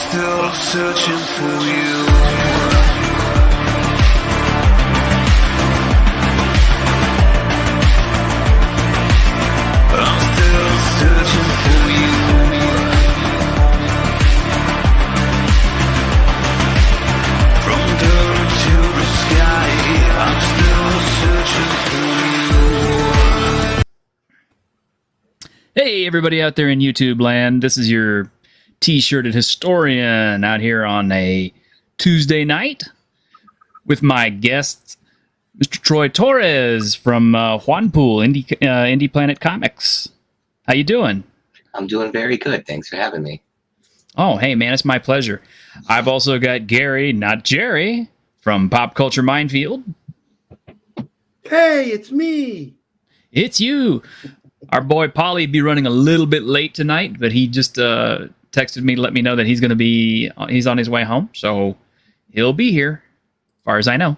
still searching for you. I'm still searching for you. From dirt to the sky, I'm still searching for you. Hey, everybody out there in YouTube land. This is your T-shirted historian out here on a Tuesday night with my guest, Mr. Troy Torres from Juanpool, Indyplanet Comics. How you doing? I'm doing very good. Thanks for having me. Oh, hey, man, it's my pleasure. I've also got Gerry, not Gerry, from Pop Culture Minefield. Hey, it's me. It's you. Our boy Paulie be running a little bit late tonight, but he just texted me to let me know that he's on his way home, so he'll be here, as far as I know.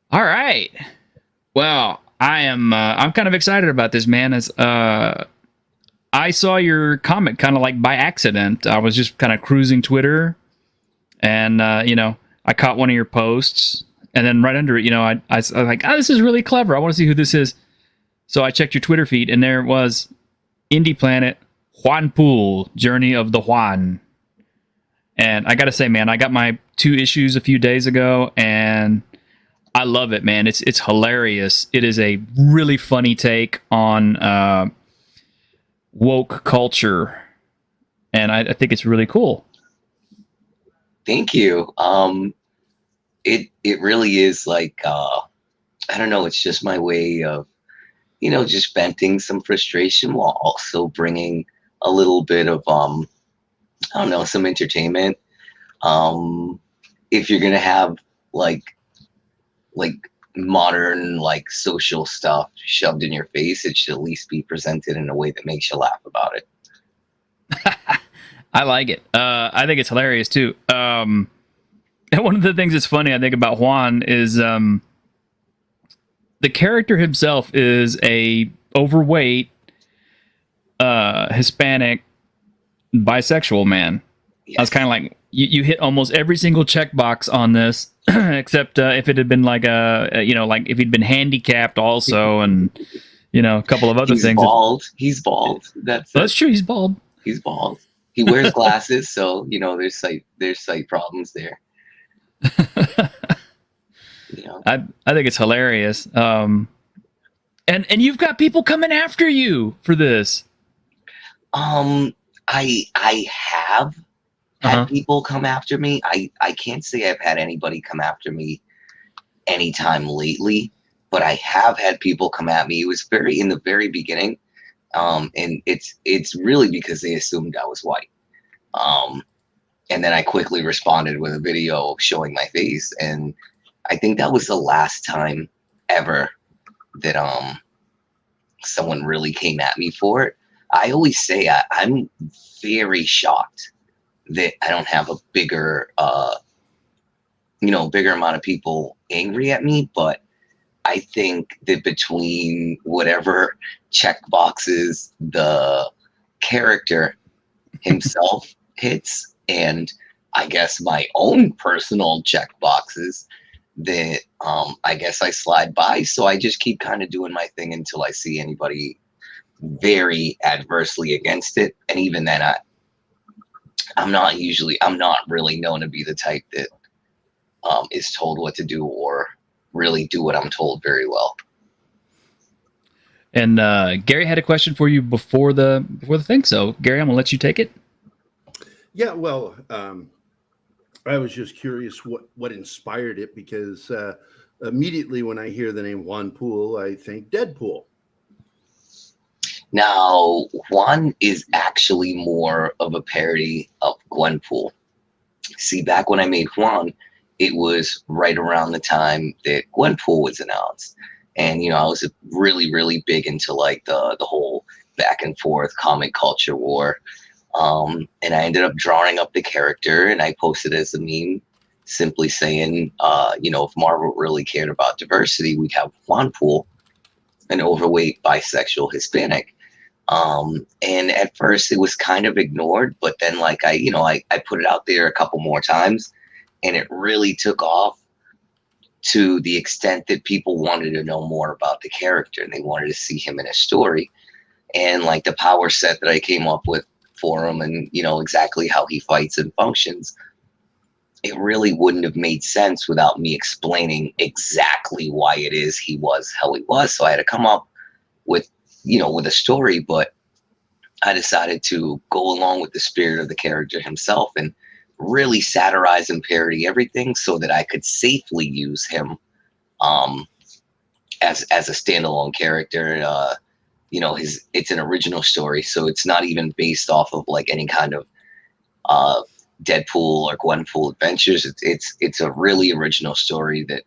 All right. Well, I'm kind of excited about this, man. As I saw your comic kind of like by accident. I was just kind of cruising Twitter, and I caught one of your posts, and then right under it, I was like, oh, this is really clever. I want to see who this is. So I checked your Twitter feed, and there it was, Indyplanet, Juanpool, Journey of the Juan. And I got to say, man, I got my 2 issues a few days ago, and I love it, man. It's hilarious. It is a really funny take on woke culture, and I think it's really cool. Thank you. It really is like, I don't know, it's just my way of, just venting some frustration while also bringing a little bit of, some entertainment. If you're going to have like modern, social stuff shoved in your face, it should at least be presented in a way that makes you laugh about it. I like it. I think it's hilarious too. And one of the things that's funny, I think, about Juan is, the character himself is a overweight, Hispanic, bisexual man. Yes. I was kind of like, you hit almost every single checkbox on this, except if it had been like if he'd been handicapped also, and a couple of other things. He's bald. That's true. He's bald. He's bald. He wears glasses, so there's sight problems there. I think it's hilarious. And you've got people coming after you for this. I have had people come after me. I can't say I've had anybody come after me anytime lately, but I have had people come at me. It was in the very beginning. And it's really because they assumed I was white. And then I quickly responded with a video showing my face, and I think that was the last time ever that someone really came at me for it. I always say I'm very shocked that I don't have a bigger amount of people angry at me, but I think that between whatever check boxes the character himself hits, and I guess my own personal check boxes, that I guess I slide by. So I just keep kind of doing my thing until I see anybody very adversely against it. And even then, I'm not really known to be the type that is told what to do or really do what I'm told very well. And Gerry had a question for you before the thing. So Gerry, I'm gonna let you take it. Yeah, well, I was just curious what inspired it, because immediately when I hear the name Juanpool, I think Deadpool. Now, Juan is actually more of a parody of Gwenpool. See, back when I made Juan, it was right around the time that Gwenpool was announced. And, I was really, really big into the whole back and forth comic culture war. And I ended up drawing up the character, and I posted as a meme, simply saying, if Marvel really cared about diversity, we'd have Juanpool, an overweight bisexual Hispanic. And at first it was kind of ignored, but then like I put it out there a couple more times, and it really took off to the extent that people wanted to know more about the character and they wanted to see him in a story. And like the power set that I came up with for him, and exactly how he fights and functions, it really wouldn't have made sense without me explaining exactly why it is he was how he was. So I had to come up with a story, but I decided to go along with the spirit of the character himself and really satirize and parody everything so that I could safely use him as a standalone character. It's an original story, so it's not even based off of like any kind of Deadpool or Gwenpool adventures. It's a really original story that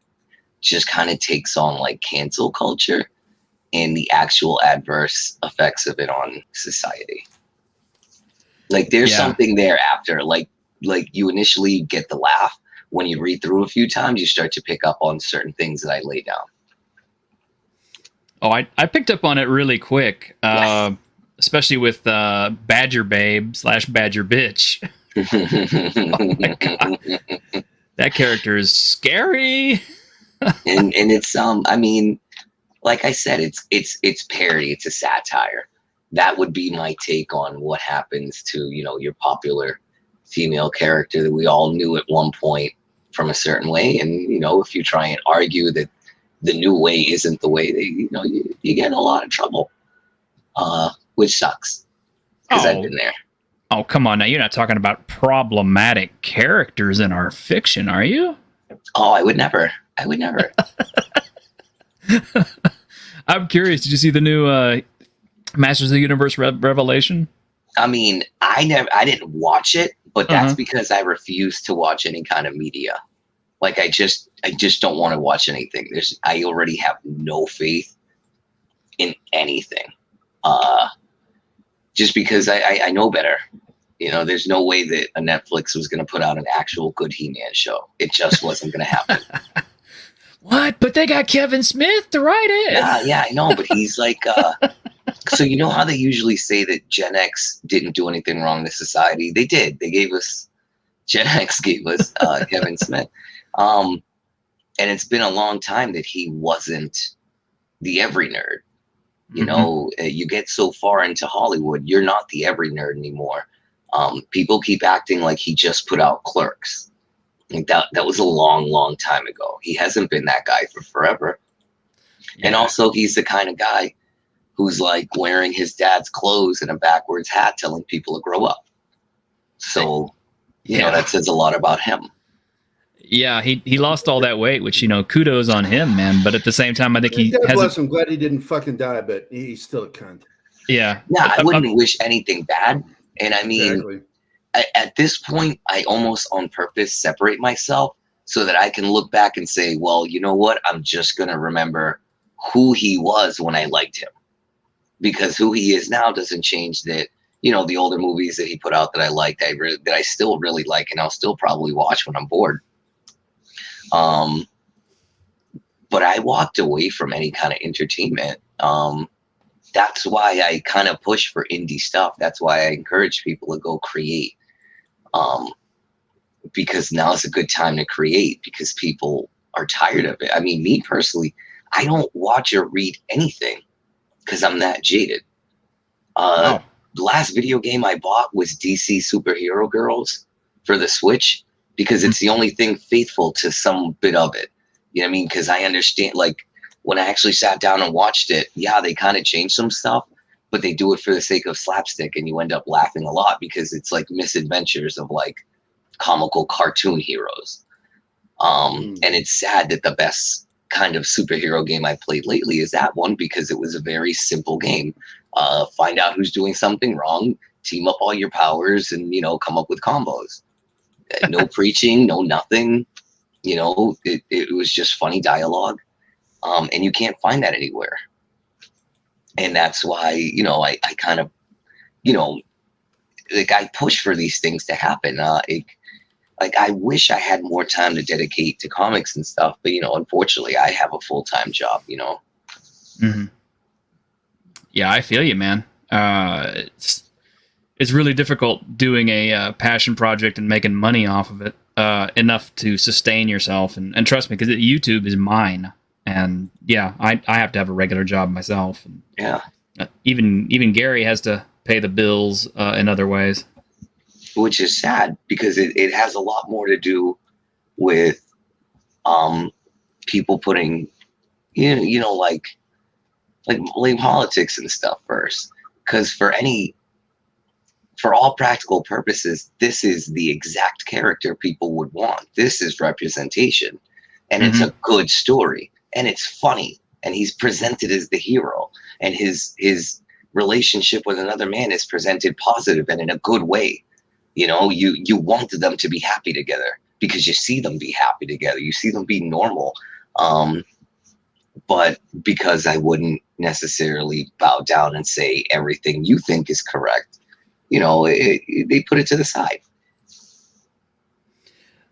just kind of takes on like cancel culture and the actual adverse effects of it on society. Like there's something there after, like you initially get the laugh. When you read through a few times, you start to pick up on certain things that I lay down. Oh, I picked up on it really quick, especially with Badger Babe / Badger Bitch. Oh my God. That character is scary. and it's I mean, like I said, it's parody, it's a satire. That would be my take on what happens to, your popular female character that we all knew at one point from a certain way. And, if you try and argue that the new way isn't the way, you get in a lot of trouble, which sucks because I've been there. Oh, come on now. You're not talking about problematic characters in our fiction, are you? Oh, I would never. I'm curious. Did you see the new Masters of the Universe Revelation? I mean, I didn't watch it, but that's because I refuse to watch any kind of media. Like I just don't want to watch anything. I already have no faith in anything. Just because I know better. There's no way that a Netflix was going to put out an actual good He-Man show. It just wasn't going to happen. What? But they got Kevin Smith to write it. Yeah, I know, but he's like, so you know how they usually say that Gen X didn't do anything wrong to society? They did. Gen X gave us Kevin Smith. And it's been a long time that he wasn't the every nerd. You get so far into Hollywood, you're not the every nerd anymore. People keep acting like he just put out Clerks. Like that was a long, long time ago. He hasn't been that guy for forever. Yeah. And also he's the kind of guy who's like wearing his dad's clothes and a backwards hat telling people to grow up. So, that says a lot about him. Yeah, he lost all that weight, which, kudos on him, man. But at the same time, I think I'm glad he didn't fucking die, but he's still a cunt. Yeah. Yeah, I wouldn't wish anything bad. And I mean, exactly. At this point, I almost on purpose separate myself so that I can look back and say, well, you know what? I'm just going to remember who he was when I liked him. Because who he is now doesn't change that, the older movies that he put out that I liked, that I still really like, and I'll still probably watch when I'm bored. But I walked away from any kind of entertainment. That's why I kind of push for indie stuff. That's why I encourage people to go create. Because now is a good time to create because people are tired of it. I mean, me personally, I don't watch or read anything because I'm that jaded. The last video game I bought was DC Superhero Girls for the Switch because it's the only thing faithful to some bit of it. You know what I mean? Because I understand, like, when I actually sat down and watched it, they kind of changed some stuff, but they do it for the sake of slapstick, and you end up laughing a lot because it's like misadventures of like comical cartoon heroes. And it's sad that the best kind of superhero game I played lately is that one because it was a very simple game. Find out who's doing something wrong, team up all your powers, and come up with combos. No preaching, no nothing. It was just funny dialogue. And you can't find that anywhere. And that's why, I kind of, like I push for these things to happen. Like I wish I had more time to dedicate to comics and stuff, but unfortunately I have a full-time job, Mm-hmm. Yeah, I feel you, man. It's really difficult doing a passion project and making money off of it enough to sustain yourself. And trust me, because YouTube is mine. And yeah, I have to have a regular job myself. And, Yeah. Even Gerry has to pay the bills in other ways. Which is sad because it has a lot more to do with people putting, like politics and stuff first. Because for all practical purposes, this is the exact character people would want. This is representation. And it's a good story. And it's funny. And he's presented as the hero. And his relationship with another man is presented positive and in a good way. You want them to be happy together because you see them be happy together. You see them be normal. But because I wouldn't necessarily bow down and say everything you think is correct, they put it to the side.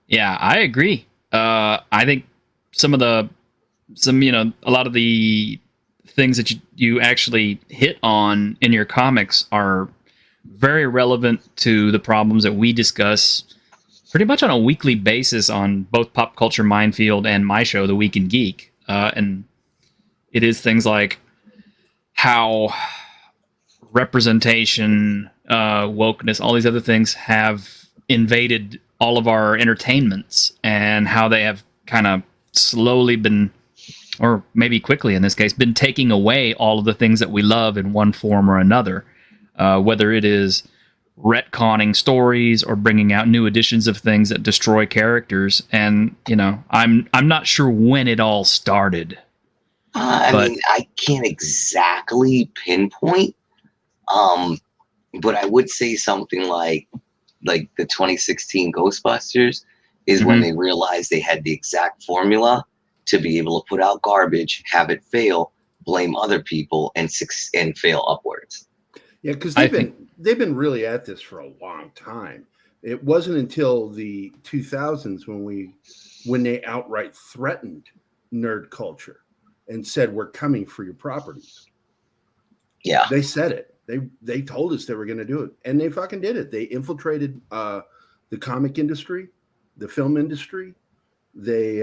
Yeah, I agree. I think a lot of the things that you actually hit on in your comics are very relevant to the problems that we discuss pretty much on a weekly basis on both Pop Culture Minefield and my show, The Week in Geek. And it is things like how representation, wokeness, all these other things have invaded all of our entertainments, and how they have kind of slowly been, or maybe quickly in this case, been taking away all of the things that we love in one form or another, whether it is retconning stories or bringing out new editions of things that destroy characters. And I'm not sure when it all started. I can't exactly pinpoint, but I would say something like the 2016 Ghostbusters is when they realized they had the exact formula to be able to put out garbage, have it fail, blame other people, and fail upwards. Yeah, because they've been really at this for a long time. It wasn't until the 2000s when they outright threatened nerd culture and said, "We're coming for your properties." Yeah, they said it. They told us they were going to do it, and they fucking did it. They infiltrated the comic industry, the film industry. They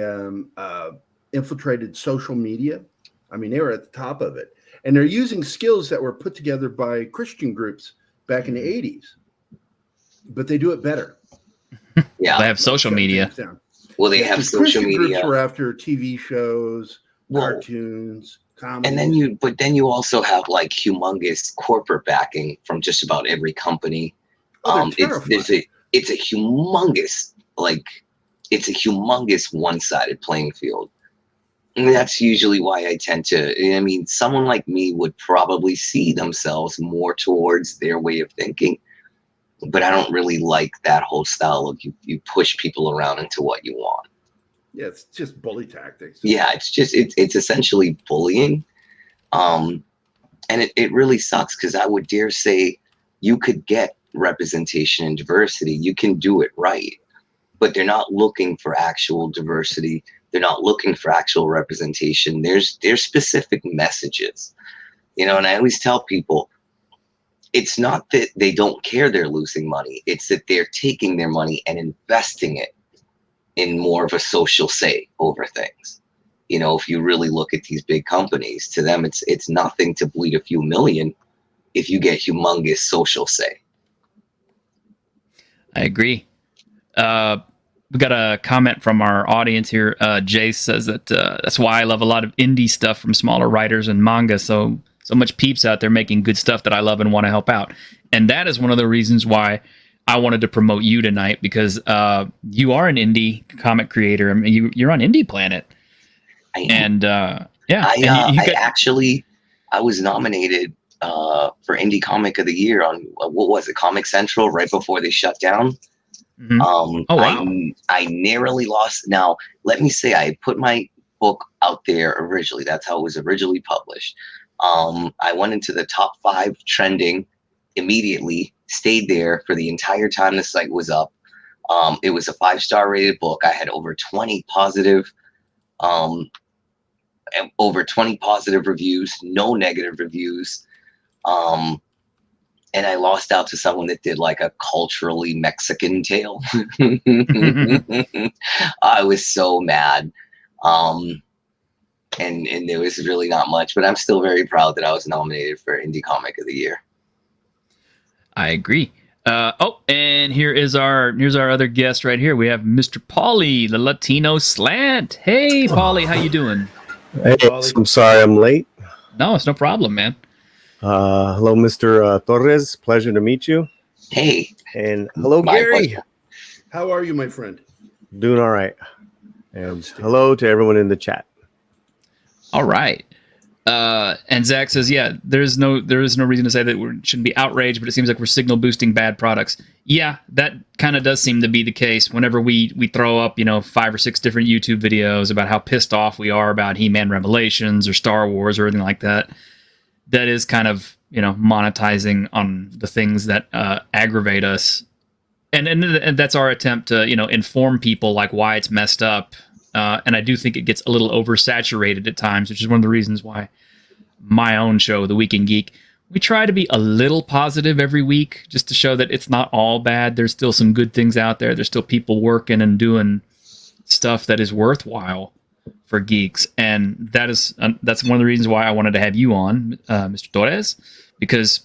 infiltrated social media. I mean, they were at the top of it, and they're using skills that were put together by Christian groups back in the 80s, but they do it better. Yeah, they have social media. Well, they have social Christian media. Groups were after TV shows, cartoons, comedy, and then you also have like humongous corporate backing from just about every company. It's a humongous one-sided playing field. And that's usually why I tend to, someone like me would probably see themselves more towards their way of thinking, but I don't really like that whole style of you push people around into what you want. Yeah, it's just bully tactics. Yeah, it's essentially bullying. And it really sucks because I would dare say you could get representation and diversity. You can do it right, but they're not looking for actual diversity. They're not looking for actual representation. There's specific messages, and I always tell people, it's not that they don't care they're losing money. It's that they're taking their money and investing it in more of a social say over things. If you really look at these big companies, to them, it's nothing to bleed a few million if you get humongous social say. I agree. We got a comment from our audience here. Jay says that that's why I love a lot of indie stuff from smaller writers and manga. So much peeps out there making good stuff that I love and want to help out. And that is one of the reasons why I wanted to promote you tonight, because you are an indie comic creator. I mean, you're on Indyplanet. I am. And yeah, I was nominated for Indie Comic of the Year on what was it, Comic Central, right before they shut down. Mm-hmm. Oh wow! I narrowly lost. Now, let me say, I put my book out there originally. That's how it was originally published. I went into the top 5 trending immediately. Stayed there for the entire time the site was up. It was a 5-star rated book. I had over 20 positive reviews, no negative reviews. and I lost out to someone that did like a culturally Mexican tale. I was so mad. And there was really not much, but I'm still very proud that I was nominated for Indie Comic of the Year. I agree. And here's our other guest right here. We have Mr. Paulie, the Latino Slant. Hey, Paulie, how you doing? Hey, I'm sorry I'm late. No, it's no problem, man. Hello, Mr. Torres. Pleasure to meet you. Hey. And hello, My Gerry. pleasure. How are you, my friend? Doing all right. And hello to everyone in the chat. All right. And Zach says, yeah, there is no reason to say that we shouldn't be outraged, but it seems like we're signal boosting bad products. Yeah, that kind of does seem to be the case. Whenever we throw up, 5 or 6 different YouTube videos about how pissed off we are about He-Man Revelations or Star Wars or anything like that, that is kind of, monetizing on the things that aggravate us. And that's our attempt to, inform people like why it's messed up. And I do think it gets a little oversaturated at times, which is one of the reasons why my own show, The Week in Geek, we try to be a little positive every week just to show that it's not all bad. There's still some good things out there. There's still people working and doing stuff that is worthwhile for geeks. And that's one of the reasons why I wanted to have you on, Mr. Torres, because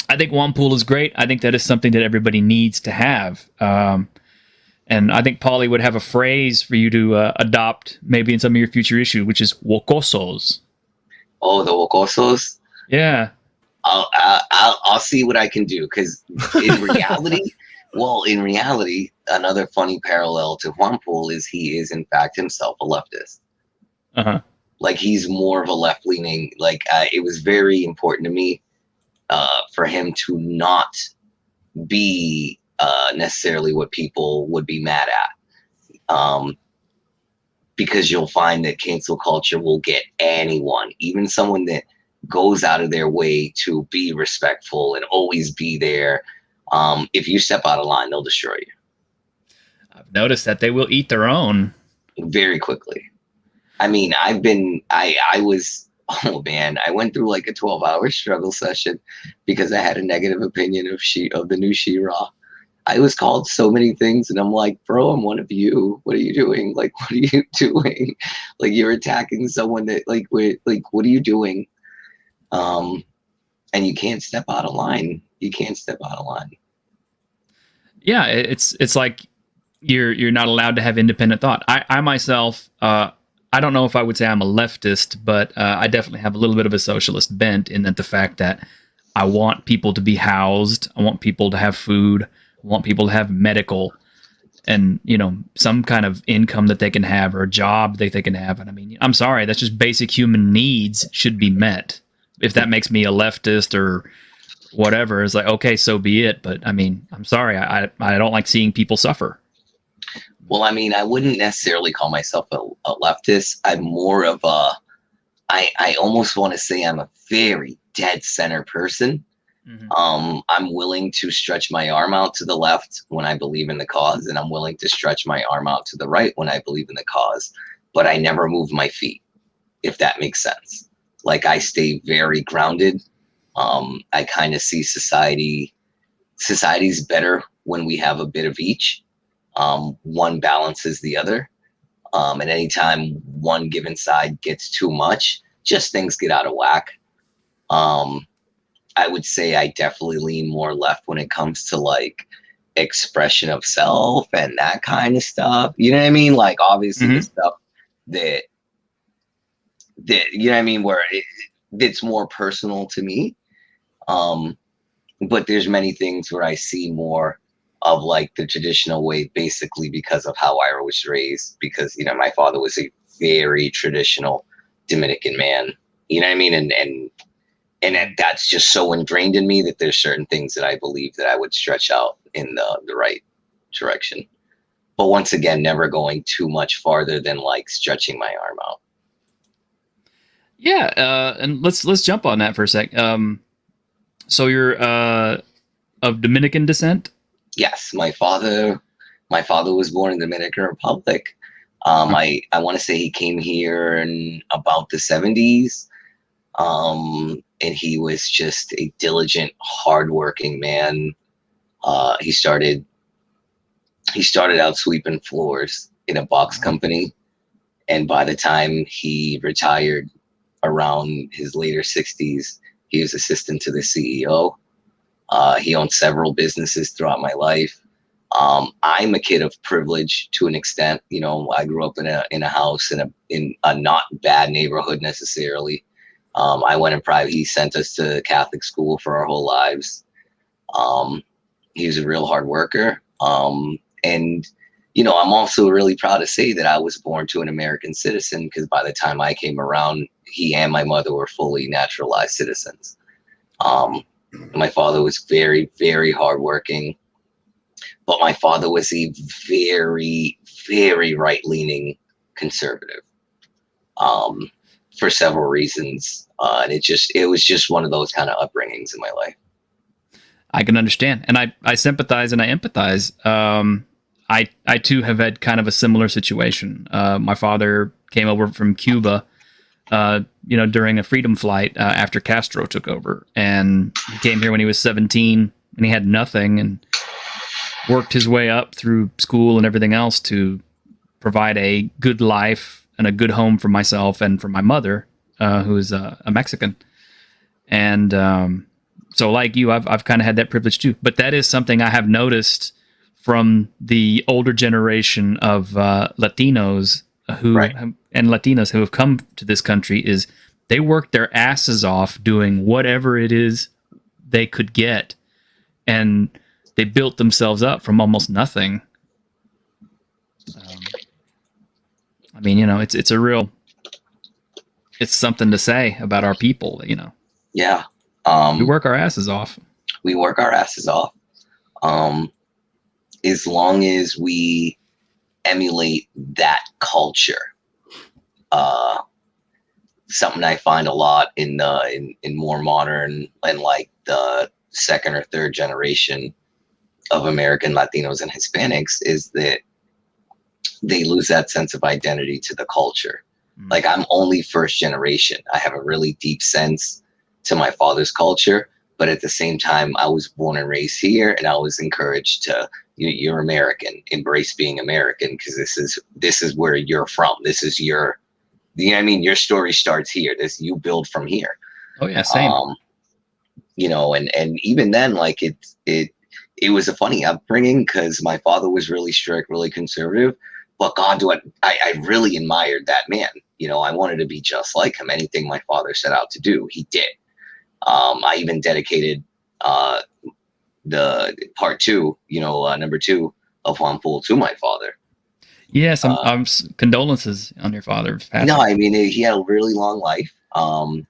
I think Juanpool is great. I think that is something that everybody needs to have. And I think Paulie would have a phrase for you to adopt maybe in some of your future issue, which is wokosos. Oh, the Wokosos? Yeah. I'll see what I can do, because in reality, another funny parallel to Juanpool is he is in fact himself a leftist. Uh-huh. Like, he's more of a left-leaning. Like, it was very important to me for him to not be necessarily what people would be mad at, because you'll find that cancel culture will get anyone, even someone that goes out of their way to be respectful and always be there. If you step out of line, they'll destroy you. I've noticed that they will eat their own Very quickly. I mean, I went through like a 12-hour struggle session because I had a negative opinion of the new She-Ra. I was called so many things, and I'm like, bro, I'm one of you. What are you doing? Like, what are you doing? Like, you're attacking someone that, what are you doing? And you can't step out of line. You can't step out of line. Yeah, it's like you're not allowed to have independent thought. I myself, I don't know if I would say I'm a leftist, but I definitely have a little bit of a socialist bent in that the fact that I want people to be housed. I want people to have food. I want people to have medical and, some kind of income that they can have or a job that they can have. And I mean, I'm sorry, that's just basic human needs should be met. If that makes me a leftist or whatever, it's like, okay, so be it. But I mean, I'm sorry, I don't like seeing people suffer. Well, I mean, I wouldn't necessarily call myself a leftist. I'm more of I almost want to say I'm a very dead center person. Mm-hmm. I'm willing to stretch my arm out to the left when I believe in the cause, and I'm willing to stretch my arm out to the right when I believe in the cause, but I never move my feet, if that makes sense. Like, I stay very grounded. I kind of see society's better when we have a bit of each. One balances the other. And anytime one given side gets too much, just things get out of whack. I would say I definitely lean more left when it comes to like expression of self and that kind of stuff. You know what I mean? Like, obviously, mm-hmm. the stuff that you know what I mean, where it's more personal to me. But there's many things where I see more of like the traditional way, basically because of how I was raised, because, my father was a very traditional Dominican man, you know what I mean? And that's just so ingrained in me that there's certain things that I believe that I would stretch out in the right direction. But once again, never going too much farther than like stretching my arm out. Yeah. And let's jump on that for a sec. So you're of Dominican descent? Yes. My father was born in the Dominican Republic. I want to say he came here in about the 70s. And he was just a diligent, hardworking man. He started out sweeping floors in a box company, and by the time he retired, around his later 60s, he was assistant to the CEO. He owned several businesses throughout my life. I'm a kid of privilege to an extent. You know, I grew up in a house in a not bad neighborhood necessarily. I went in private. He sent us to Catholic school for our whole lives. He was a real hard worker. And, you know, I'm also really proud to say that I was born to an American citizen, because by the time I came around, he and my mother were fully naturalized citizens. My father was very, very hardworking, but my father was a very, very right-leaning conservative, for several reasons. And it was just one of those kind of upbringings in my life. I can understand, and I sympathize and I empathize. I too have had kind of a similar situation. My father came over from Cuba, during a freedom flight after Castro took over, and he came here when he was 17, and he had nothing, and worked his way up through school and everything else to provide a good life and a good home for myself and for my mother, who is a Mexican, and so like you, I've kind of had that privilege too. But that is something I have noticed from the older generation of Latinos and Latinas who have come to this country, is they worked their asses off doing whatever it is they could get, and they built themselves up from almost nothing. I mean, it's something to say about our people, Yeah. We work our asses off. We work our asses off. As long as we emulate that culture, something I find a lot in more modern and like the second or third generation of American Latinos and Hispanics is that they lose that sense of identity to the culture. Mm. Like, I'm only first generation. I have a really deep sense to my father's culture, but at the same time, I was born and raised here, and I was encouraged to, you're American, embrace being American, because this is where you're from. This is your, your story starts here. You build from here. Oh yeah, same. And even then, like it was a funny upbringing, because my father was really strict, really conservative, but God, I really admired that man. I wanted to be just like him. Anything my father set out to do, he did. I even dedicated the part 2, number 2 of Juanpool to my father. Yes, condolences on your father's passing. No, he had a really long life.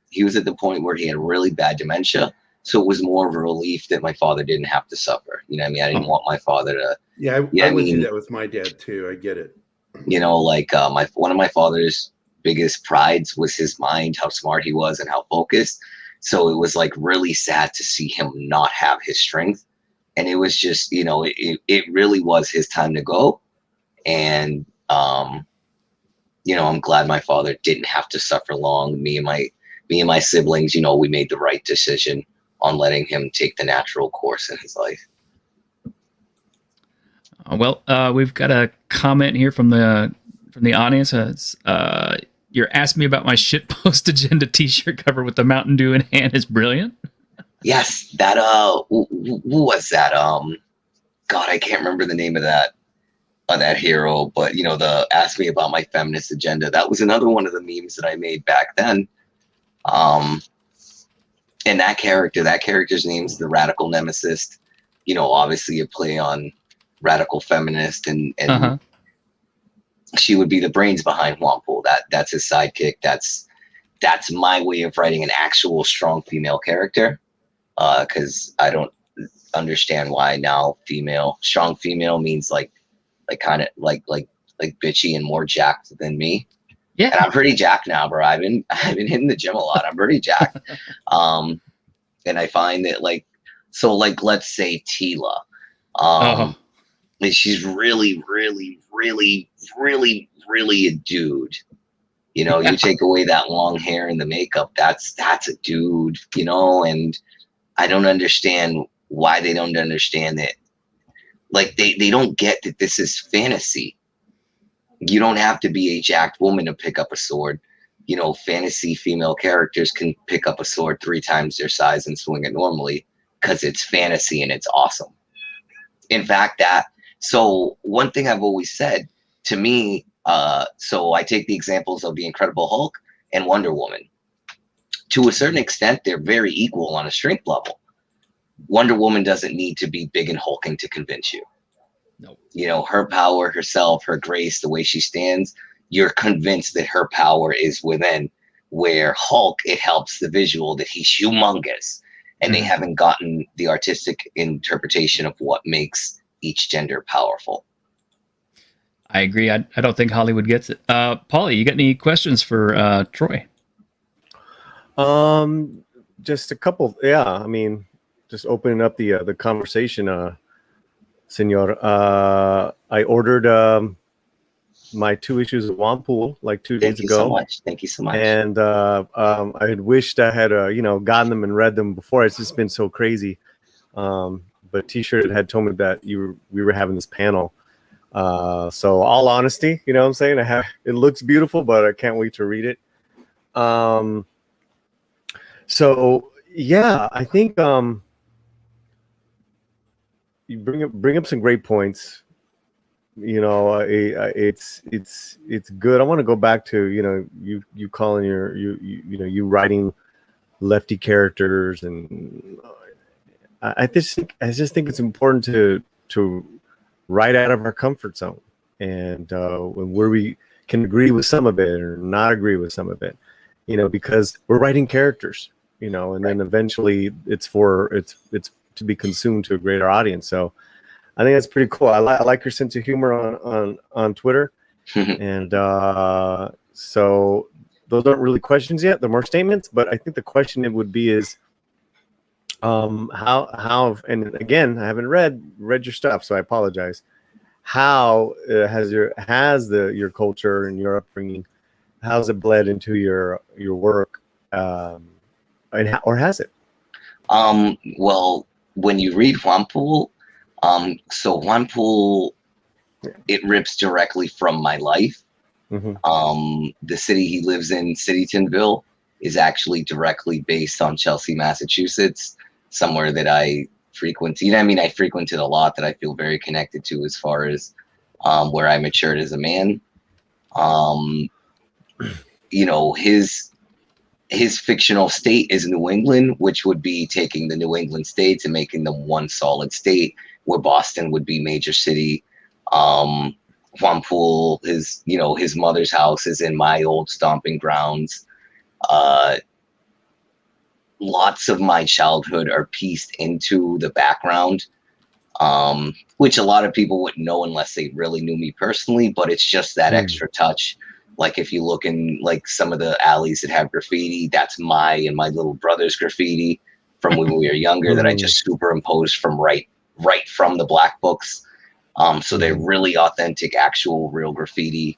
He was at the point where he had really bad dementia, so it was more of a relief that my father didn't have to suffer. I didn't want my father to. Yeah, I went through that with my dad too. I get it. One of my father's biggest prides was his mind, how smart he was and how focused. So it was like really sad to see him not have his strength. And it was just, it really was his time to go. And, I'm glad my father didn't have to suffer long. Me and my siblings, we made the right decision on letting him take the natural course in his life. Well, we've got a comment here from the audience. You're asking me about my shitpost agenda t-shirt cover with the Mountain Dew in hand is brilliant. Yes, that who was that? God, I can't remember the name of that hero, but the ask me about my feminist agenda. That was another one of the memes that I made back then. And that character's name's the Radical Nemesis. Obviously a play on radical feminist, and uh-huh. She would be the brains behind Juanpool. That's his sidekick. That's my way of writing an actual strong female character. Because I don't understand why now strong female means like kind of like bitchy and more jacked than me. Yeah. And I'm pretty jacked now, bro. I've been hitting the gym a lot. I'm pretty jacked. And I find that let's say Tila. She's really, really, really, really, really a dude. You know, you take away that long hair and the makeup, that's a dude, you know, and I don't understand why they don't understand that. Like they don't get that this is fantasy. You don't have to be a jacked woman to pick up a sword. You know, fantasy female characters can pick up a sword 3 times their size and swing it normally because it's fantasy and it's awesome. In fact, so one thing I've always said to me, so I take the examples of the Incredible Hulk and Wonder Woman. To a certain extent, they're very equal on a strength level. Wonder Woman doesn't need to be big and hulking to convince you. No. You know, her power, herself, her grace, the way she stands, you're convinced that her power is within. Where Hulk, it helps the visual that he's humongous. And they haven't gotten the artistic interpretation of what makes each gender powerful. I agree. I don't think Hollywood gets it. Paulie, you got any questions for Troy? Just a couple. Yeah, I mean, just opening up the conversation, Senor. I ordered my 2 issues of Wanpool like 2 days ago. Thank you so much. And I had wished I had gotten them and read them before. It's just been so crazy. But T-shirt had told me that we were having this panel. So all honesty, you know what I'm saying? It looks beautiful, but I can't wait to read it. So yeah, I think you bring up some great points. You know, it's good. I want to go back to you calling you writing lefty characters, and I just think it's important to write out of our comfort zone, and where we can agree with some of it or not agree with some of it, because we're writing characters, and then eventually it's to be consumed to a greater audience. So I think that's pretty cool. I like your sense of humor on Twitter. And so those aren't really questions yet. They're more statements. But I think the question it would be is how and again, I haven't read your stuff, so I apologize. How has your culture and your upbringing, how's it bled into your work, or has it? Well, when you read Juanpool, so Juanpool, it rips directly from my life. Mm-hmm. The city he lives in, Citytonville, is actually directly based on Chelsea, Massachusetts, somewhere that I frequent. I frequented a lot that I feel very connected to as far as where I matured as a man. His fictional state is New England, which would be taking the New England states and making them one solid state, where Boston would be major city. Juanpool, his mother's house is in my old stomping grounds. Lots of my childhood are pieced into the background, which a lot of people wouldn't know unless they really knew me personally, but it's just that extra touch. Like if you look in like some of the alleys that have graffiti, that's my and my little brother's graffiti from when we were younger that I just superimposed from right from the black books. So they're really authentic, actual real graffiti.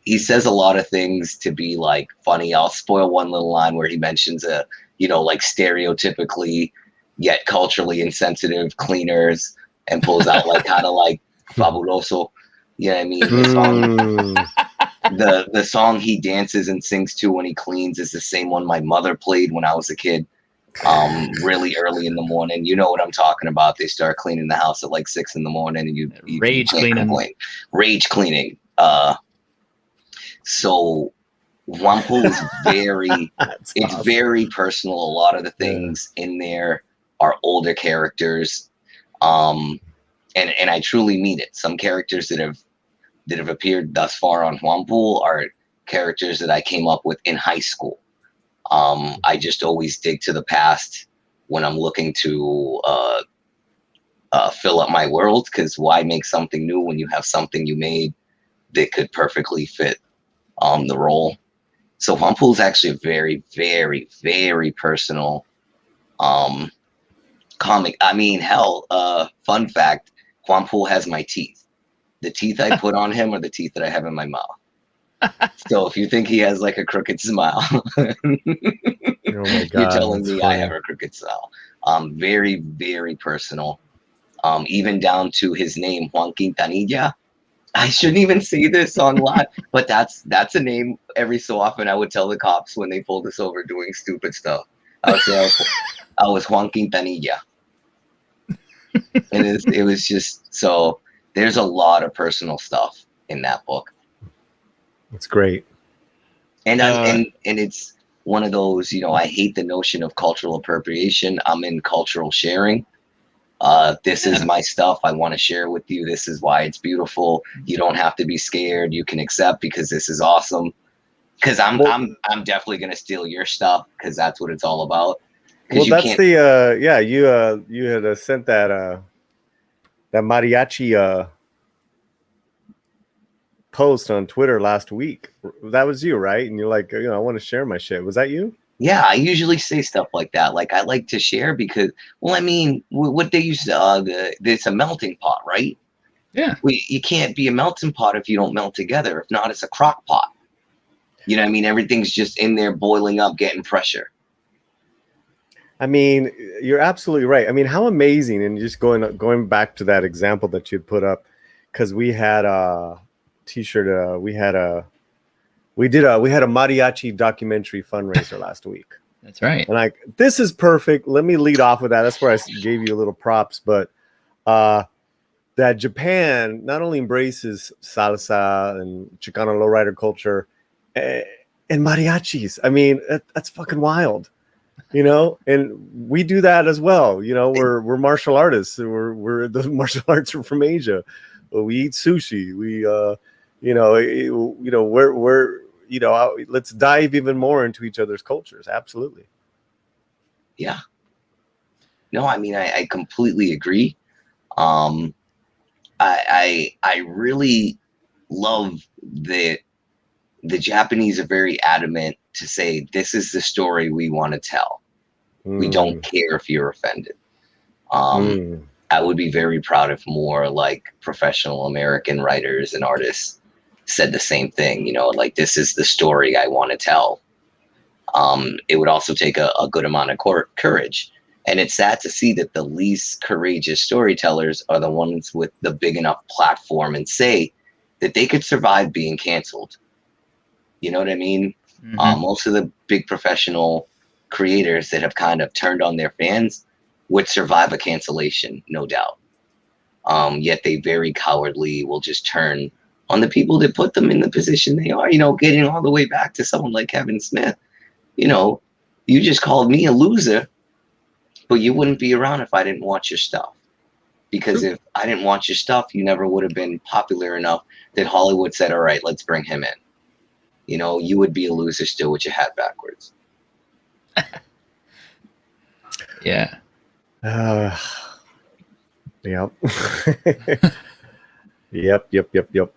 He says a lot of things to be like funny. I'll spoil one little line where he mentions like stereotypically yet culturally insensitive cleaners and pulls out like kind of like fabuloso. You know what I mean? The song he dances and sings to when he cleans is the same one my mother played when I was a kid. Really early in the morning. You know what I'm talking about. They start cleaning the house at like 6 a.m. and you rage cleaning. Rage cleaning. So Juanpool is it's very personal. A lot of the things in there are older characters. And I truly mean it. Some characters that have appeared thus far on Juanpool are characters that I came up with in high school. I just always dig to the past when I'm looking to fill up my world, because why make something new when you have something you made that could perfectly fit the role? So Juanpool is actually a very, very, very personal comic. I mean, hell, fun fact, Juanpool has my teeth. The teeth I put on him are the teeth that I have in my mouth. So if you think he has like a crooked smile, Oh my God, you're telling that's me funny. I have a crooked smile. Very, very personal. Even down to his name, Juan Quintanilla. I shouldn't even say this on live, but that's a name. Every so often, I would tell the cops when they pulled us over doing stupid stuff. I would say I was Juan Quintanilla, and it was just so. There's a lot of personal stuff in that book, It's great. and it's one of those. I hate the notion of cultural appropriation. I'm in cultural sharing. This is my stuff. I want to share with you. This is why it's beautiful. You don't have to be scared. You can accept because this is awesome. Because I'm definitely gonna steal your stuff because that's what it's all about. Well, that's you had sent that mariachi post on Twitter last week. That was you, right? And you're like, I want to share my shit. Was that you? Yeah, I usually say stuff like that. Like I like to share because, well, I mean, what they use, it's a melting pot, right? Yeah. You can't be a melting pot if you don't melt together. If not, it's a crock pot. You know what I mean? Everything's just in there boiling up, getting pressure. I mean, you're absolutely right. I mean, how amazing! And just going back to that example that you'd put up, because we had a T-shirt. We had a mariachi documentary fundraiser last week. That's right. And this is perfect. Let me lead off with that. That's where I gave you a little props, but that Japan not only embraces salsa and Chicano lowrider culture and mariachis. I mean, that's fucking wild. And we do that as well. We're martial artists. We're the martial arts are from Asia. We eat sushi. Let's dive even more into each other's cultures. Absolutely. Yeah. No, I mean, I completely agree. I really love that the Japanese are very adamant to say, this is the story we want to tell. We don't care if you're offended. I would be very proud if more like professional American writers and artists said the same thing, like, this is the story I want to tell. It would also take a good amount of courage. And it's sad to see that the least courageous storytellers are the ones with the big enough platform and say that they could survive being canceled. You know what I mean? Mm-hmm. Most of the big professional creators that have kind of turned on their fans would survive a cancellation, no doubt. Yet they very cowardly will just turn on the people that put them in the position they are, getting all the way back to someone like Kevin Smith. You just called me a loser, but you wouldn't be around if I didn't watch your stuff. Because if I didn't watch your stuff, you never would have been popular enough that Hollywood said, all right, let's bring him in. You would be a loser still with your hat backwards. Yeah. Yep. Yep.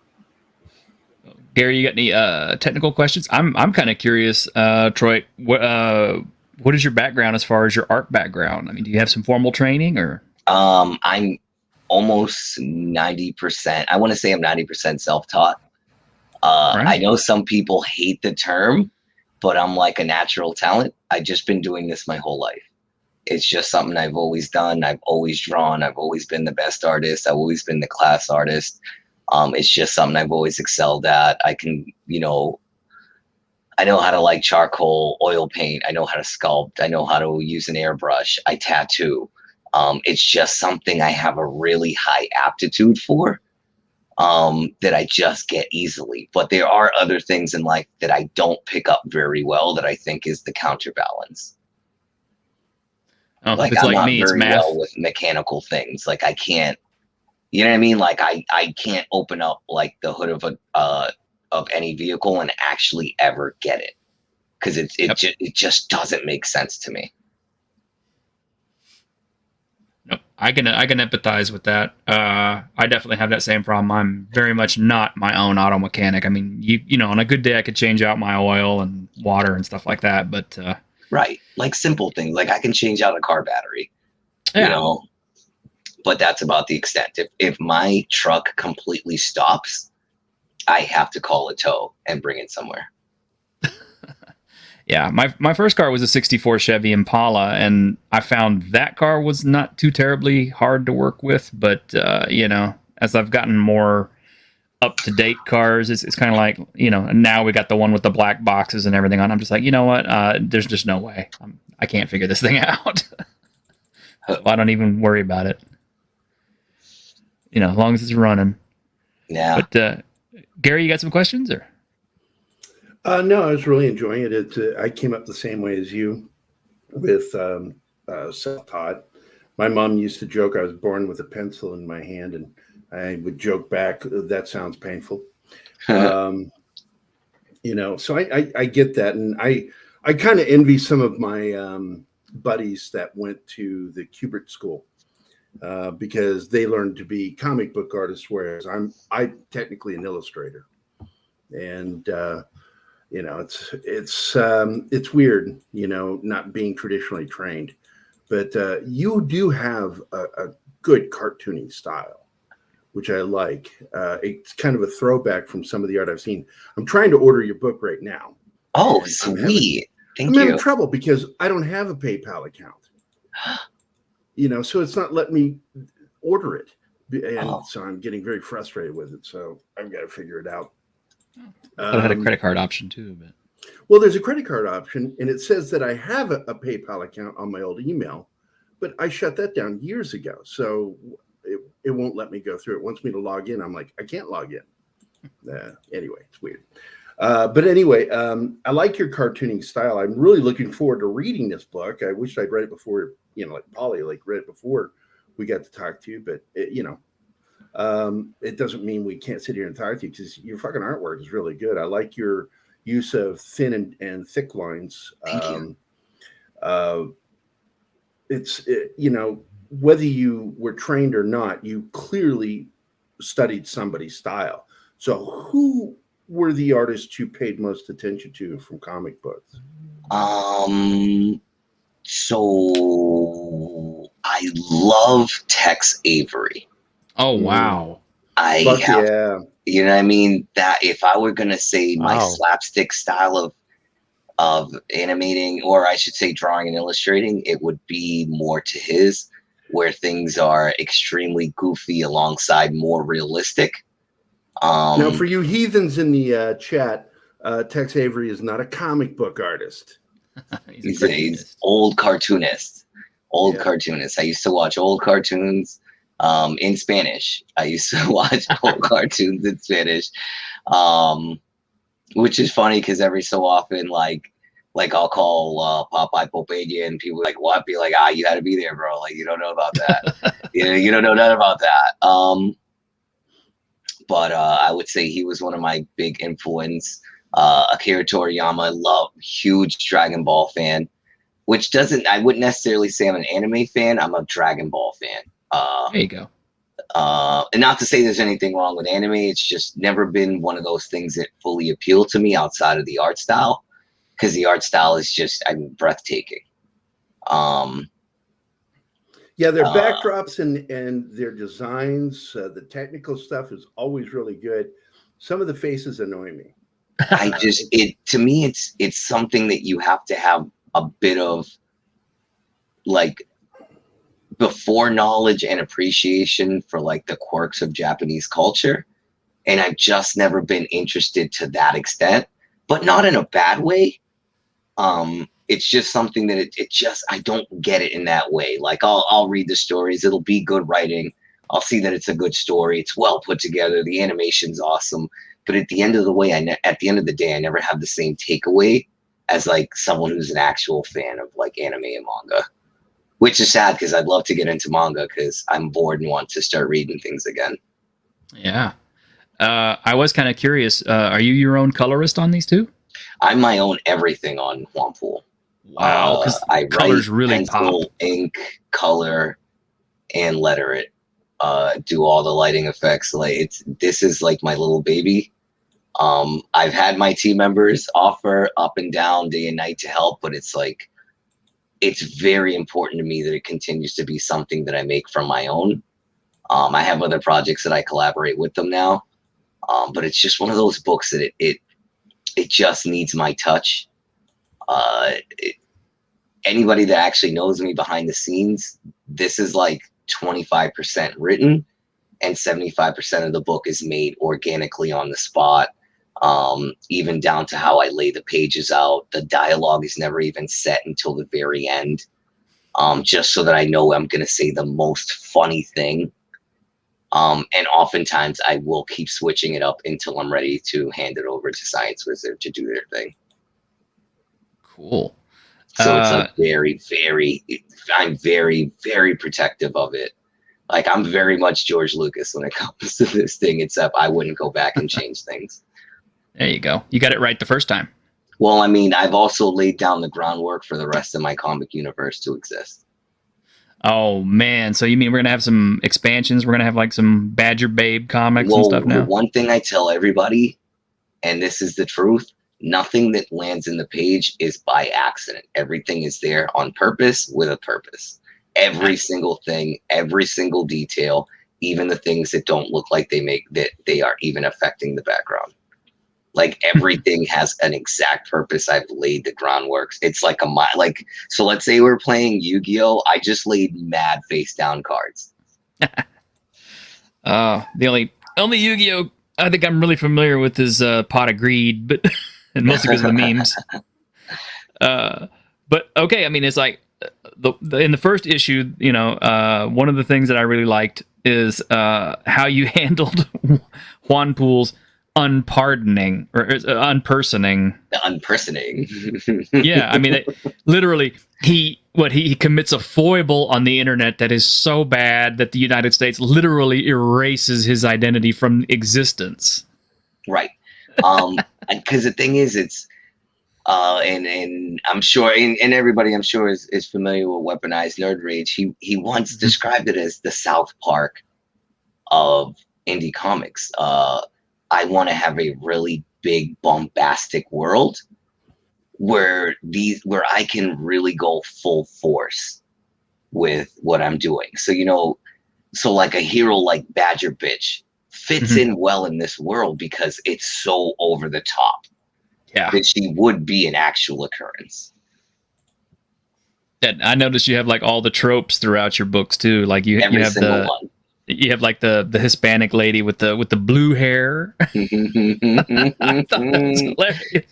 Gary, you got any technical questions? I'm kind of curious, Troy. What is your background as far as your art background? I mean, do you have some formal training or? I'm almost 90%. I want to say I'm 90% self-taught. Right. I know some people hate the term, but I'm like a natural talent. I've just been doing this my whole life. It's just something I've always done. I've always drawn. I've always been the best artist. I've always been the class artist. It's just something I've always excelled at. I can, I know how to like charcoal, oil paint. I know how to sculpt. I know how to use an airbrush. I tattoo. It's just something I have a really high aptitude for, that I just get easily. But there are other things in life that I don't pick up very well that I think is the counterbalance. Oh, Like it's I'm like not me, it's very math. well with mechanical things. Like I can't, you know what I mean? Like I can't open up like the hood of any vehicle and actually ever get it, because it just doesn't make sense to me. No, I can empathize with that. I definitely have that same problem. I'm very much not my own auto mechanic. I mean, you know, on a good day, I could change out my oil and water and stuff like that. But Right, like simple things. Like I can change out a car battery, yeah. But that's about the extent. If my truck completely stops, I have to call a tow and bring it somewhere. Yeah, my first car was a 64 Chevy Impala, and I found that car was not too terribly hard to work with. But, you know, as I've gotten more up-to-date cars, it's kind of like, you know, now we got the one with the black boxes and everything on. I'm just like, you know what? There's just no way. I can't figure this thing out. So I don't even worry about it. You know, as long as it's running. Yeah. But, Gary, you got some questions? Or? No, I was really enjoying it. I came up the same way as you with self-taught. My mom used to joke I was born with a pencil in my hand, and I would joke back, that sounds painful. You know, so I get that. And I kind of envy some of my buddies that went to the Kubert School because they learned to be comic book artists, whereas I'm technically an illustrator. And you know, it's weird, you know, not being traditionally trained, but you do have a good cartooning style, which I like. It's kind of a throwback from some of the art I've seen. I'm trying to order your book right now. Oh, sweet. Thank I'm you. having trouble because I don't have a PayPal account. You know, so it's not letting me order it. And so I'm getting very frustrated with it. So I've got to figure it out. I had a credit card option too, but well, there's a credit card option, and it says that I have a PayPal account on my old email, but I shut that down years ago. So it won't let me go through. It wants me to log in. I'm like, I can't log in. Anyway, it's weird. But anyway, I like your cartooning style. I'm really looking forward to reading this book. I wish I'd read it before, you know, like Paulie, like read it before we got to talk to you, but you know, it doesn't mean we can't sit here and talk to you because your fucking artwork is really good. I like your use of thin and thick lines. Thank you. You know, whether you were trained or not, you clearly studied somebody's style. So who were the artists you paid most attention to from comic books? So I love Tex Avery. oh wow. Fuck yeah. You know what I mean? That if I were gonna say my slapstick style of animating, or I should say drawing and illustrating, it would be more to his, where things are extremely goofy alongside more realistic. Now, for you heathens in the chat, Tex Avery is not a comic book artist. He's old cartoonist. Cartoonist. I used to watch old cartoons in Spanish. I used to watch old cartoons in Spanish, which is funny because every so often, like I'll call Popeye Popeye, and people like, "What?" Be like, "You had to be there, bro. Like, you don't know about that. you don't know nothing about that." But I would say he was one of my big influence. Akira Toriyama, huge Dragon Ball fan, which I wouldn't necessarily say I'm an anime fan. I'm a Dragon Ball fan. There you go. And not to say there's anything wrong with anime. It's just never been one of those things that fully appeal to me outside of the art style, because the art style is just, breathtaking. Yeah, their backdrops and their designs, the technical stuff is always really good. Some of the faces annoy me. To me, it's something that you have to have a bit of like before knowledge and appreciation for like the quirks of Japanese culture. And I've just never been interested to that extent, but not in a bad way. It's just something that I don't get it in that way. Like I'll read the stories. It'll be good writing. I'll see that it's a good story. It's well put together. The animation's awesome. But at the end of the day, I never have the same takeaway as like someone who's an actual fan of like anime and manga, which is sad because I'd love to get into manga because I'm bored and want to start reading things again. Yeah. I was kind of curious. Are you your own colorist on these two? I'm my own everything on Juanpool. Wow, because I colors write, really pencil, pop. ink, color, and letter it. Do all the lighting effects. Like this is like my little baby. I've had my team members offer up and down day and night to help, but it's like it's very important to me that it continues to be something that I make from my own. I have other projects that I collaborate with them now, But it's just one of those books that it just needs my touch. Anybody that actually knows me behind the scenes, this is like 25% written and 75% of the book is made organically on the spot. Even down to how I lay the pages out. The dialogue is never even set until the very end. Just so that I know I'm going to say the most funny thing. And oftentimes I will keep switching it up until I'm ready to hand it over to Science Wizard to do their thing. Cool. So it's like I'm very, very protective of it. Like I'm very much George Lucas when it comes to this thing, except I wouldn't go back and change things. There you go. You got it right the first time. Well, I mean, I've also laid down the groundwork for the rest of my comic universe to exist. Oh man! So you mean we're gonna have some expansions? We're gonna have like some Badger Babe comics and stuff now. The one thing I tell everybody, and this is the truth, nothing that lands in the page is by accident. Everything is there on purpose with a purpose. Every single thing, every single detail, even the things that don't look like they are even affecting the background. Like everything has an exact purpose. I've laid the groundwork. It's like so let's say we're playing Yu-Gi-Oh! I just laid mad face down cards. The only Yu-Gi-Oh! I think I'm really familiar with is Pot of Greed, but and mostly because of the memes. But okay, I mean, it's like in the first issue, you know, one of the things that I really liked is how you handled Juanpool's unpardoning or unpersoning. The unpersoning. Yeah, I mean, literally, he commits a foible on the internet that is so bad that the United States literally erases his identity from existence. Right. Because the thing is, it's and I'm sure, and everybody I'm sure is familiar with Weaponized Nerd Rage. He once described it as the South Park of indie comics. I want to have a really big bombastic world where I can really go full force with what I'm doing. So, you know, so like a hero like Badger Bitch fits in well in this world because it's so over the top. Yeah. That she would be an actual occurrence. And I noticed you have like all the tropes throughout your books too. Like you have one. You have like the Hispanic lady with the blue hair. I thought that was hilarious.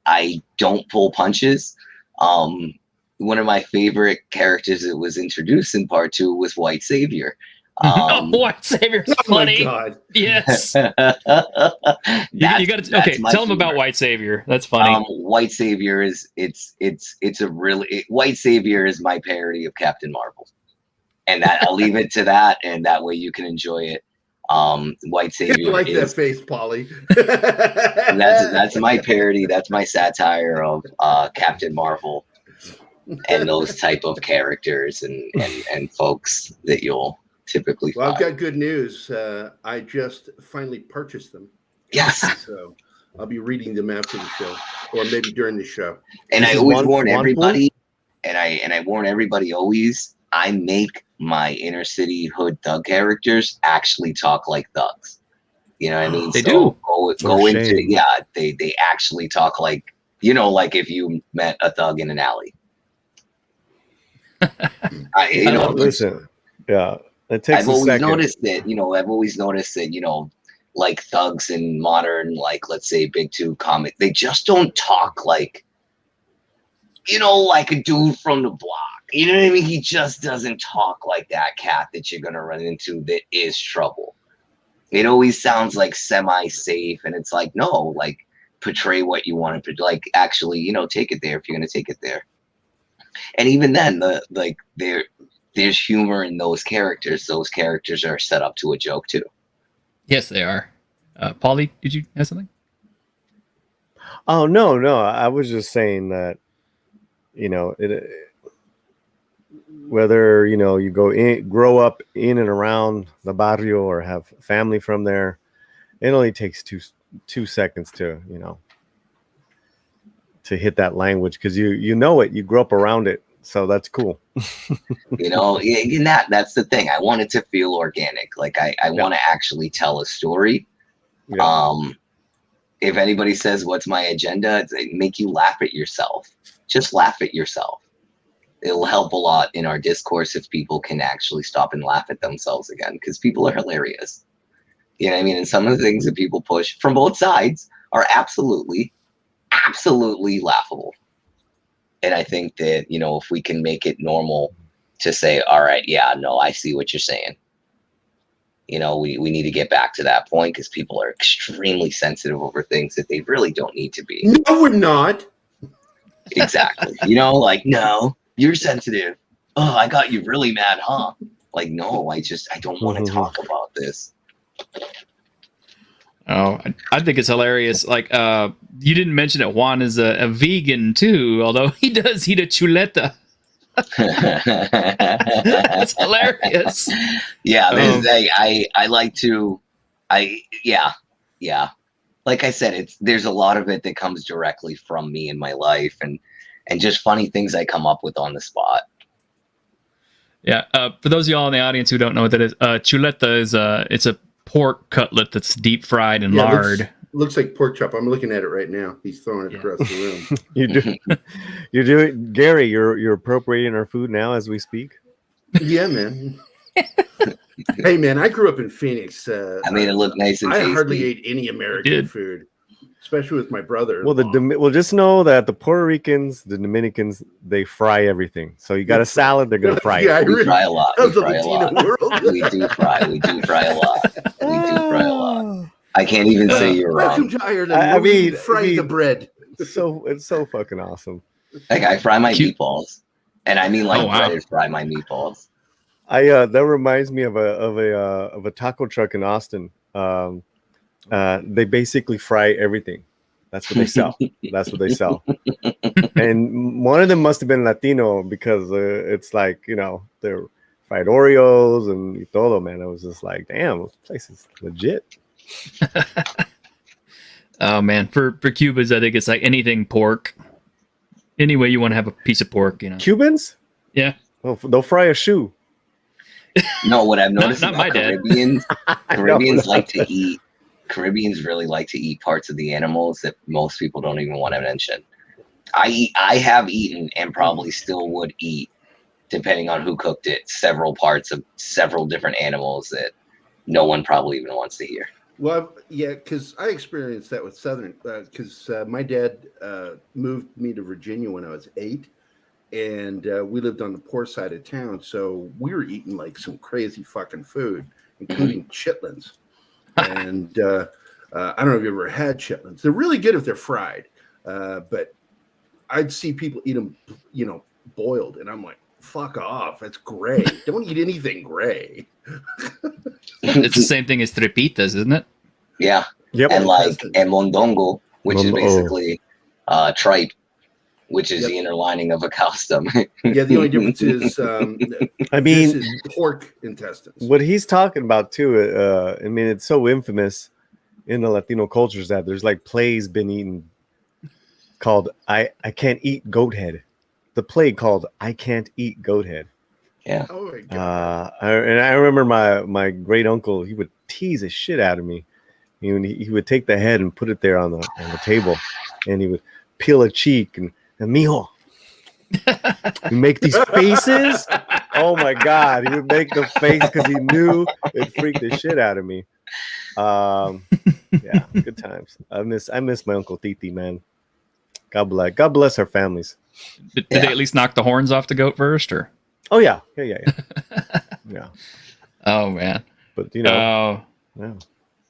I don't pull punches. One of my favorite characters that was introduced in part 2 was White Savior. White Savior's funny. Oh my God. Yes. You got to tell them about White Savior. That's funny. White Savior is White Savior is my parody of Captain Marvel. And that I'll leave it to that, and that way you can enjoy it. White Savior. You like that face, Paulie. that's my parody. That's my satire of Captain Marvel and those type of characters and folks that you'll typically find. Well, I've got good news. I just finally purchased them. Yes. So I'll be reading them after the show, or maybe during the show. And I always warn everybody, and I warn everybody always. I make my inner city hood thug characters actually talk like thugs. You know what I mean? They do. Go into they actually talk like, you know, like if you met a thug in an alley. Listen, yeah, it takes. I've always noticed that, you know, like thugs in modern, like let's say Big Two comic, they just don't talk like, you know, like a dude from the block. You know what I mean? He just doesn't talk like that cat that you're gonna run into that is trouble. It always sounds like semi-safe, and it's like, no, like portray what you want to, like actually, you know, take it there if you're gonna take it there. And even then, there's humor in those characters. Those characters are set up to a joke too. Yes, they are. Paulie, did you have something? Oh no, I was just saying that, you know, whether, you know, you grow up in and around the barrio or have family from there, it only takes two seconds to, you know, to hit that language, because you know it, you grew up around it, so that's cool. You know, and that's the thing. I want it to feel organic. Like I want to actually tell a story Yeah. If anybody says, what's my agenda? It's make you laugh at yourself. Just laugh at yourself. It'll help a lot in our discourse if people can actually stop and laugh at themselves again, because people are hilarious. You know what I mean? And some of the things that people push from both sides are absolutely laughable. And I think that, if we can make it normal to say, all right, yeah, no, I see what you're saying. We need to get back to that point, because people are extremely sensitive over things that they really don't need to be. No, we're not. Exactly. No, you're sensitive. Oh, I got you really mad, huh? Like, no, I don't want to talk about this. Oh, I think it's hilarious. Like, you didn't mention that Juan is a vegan too, although he does eat a chuleta. That's hilarious. Yeah, I like to, yeah. Like I said, there's a lot of it that comes directly from me in my life, and just funny things I come up with on the spot. Yeah. For those of y'all in the audience who don't know what that is, chuleta is it's a pork cutlet that's deep fried in lard. Looks like pork chop. I'm looking at it right now. He's throwing it across the room. You're doing, Gerry. You're appropriating our food now as we speak. Yeah, man. Hey, man, I grew up in Phoenix. I made it look nice and tasty. I hardly ate any American food, especially with my brother. Well, just know that the Puerto Ricans, the Dominicans, they fry everything. So you got a salad, they're gonna fry it. We fry a lot. We fry a lot. We do fry a lot. I can't even say you're Welcome wrong. to Ireland. I mean, fry the bread. It's so fucking awesome. Like, I fry my meatballs, and I mean breaded fry my meatballs. That reminds me of a taco truck in Austin. They basically fry everything. That's what they sell. And one of them must have been Latino, because it's like, they're fried Oreos and todo, man. I was just like, damn, this place is legit. Oh man, for Cubans, I think it's like anything pork. Any way you want to have a piece of pork, Cubans? Yeah. Well, they'll fry a shoe. No, what I've noticed Not my about dad. Caribbeans Caribbeans really like to eat parts of the animals that most people don't even want to mention. I have eaten, and probably still would eat, depending on who cooked it, several parts of several different animals that no one probably even wants to hear. Well, yeah, because I experienced that with Southern, because my dad moved me to Virginia when I was 8, and we lived on the poor side of town, so we were eating like some crazy fucking food, including chitlins. And I don't know if you ever had chitlins. They're really good if they're fried, but I'd see people eat them, boiled, and I'm like, fuck off. That's gray. Don't eat anything gray. It's the same thing as tripitas, isn't it? Yeah. Yep. And mondongo, which is basically tripe, which is the inner lining of a cow's stomach. Yeah, the only difference is, this is pork intestines. What he's talking about too, it's so infamous in the Latino cultures that there's like plays been eaten called I Can't Eat Goat Head. The play called I Can't Eat Goat Head. Yeah. Oh my God. I remember my great uncle, he would tease the shit out of me. He would take the head and put it there on the table, and he would peel a cheek and mijo. You make these faces. Oh my God, he would make the face because he knew it freaked the shit out of me. Yeah, good times. I miss my Uncle Titi, man. God bless our families. Did they at least knock the horns off the goat first, or? Oh yeah. Yeah. Oh man. But yeah.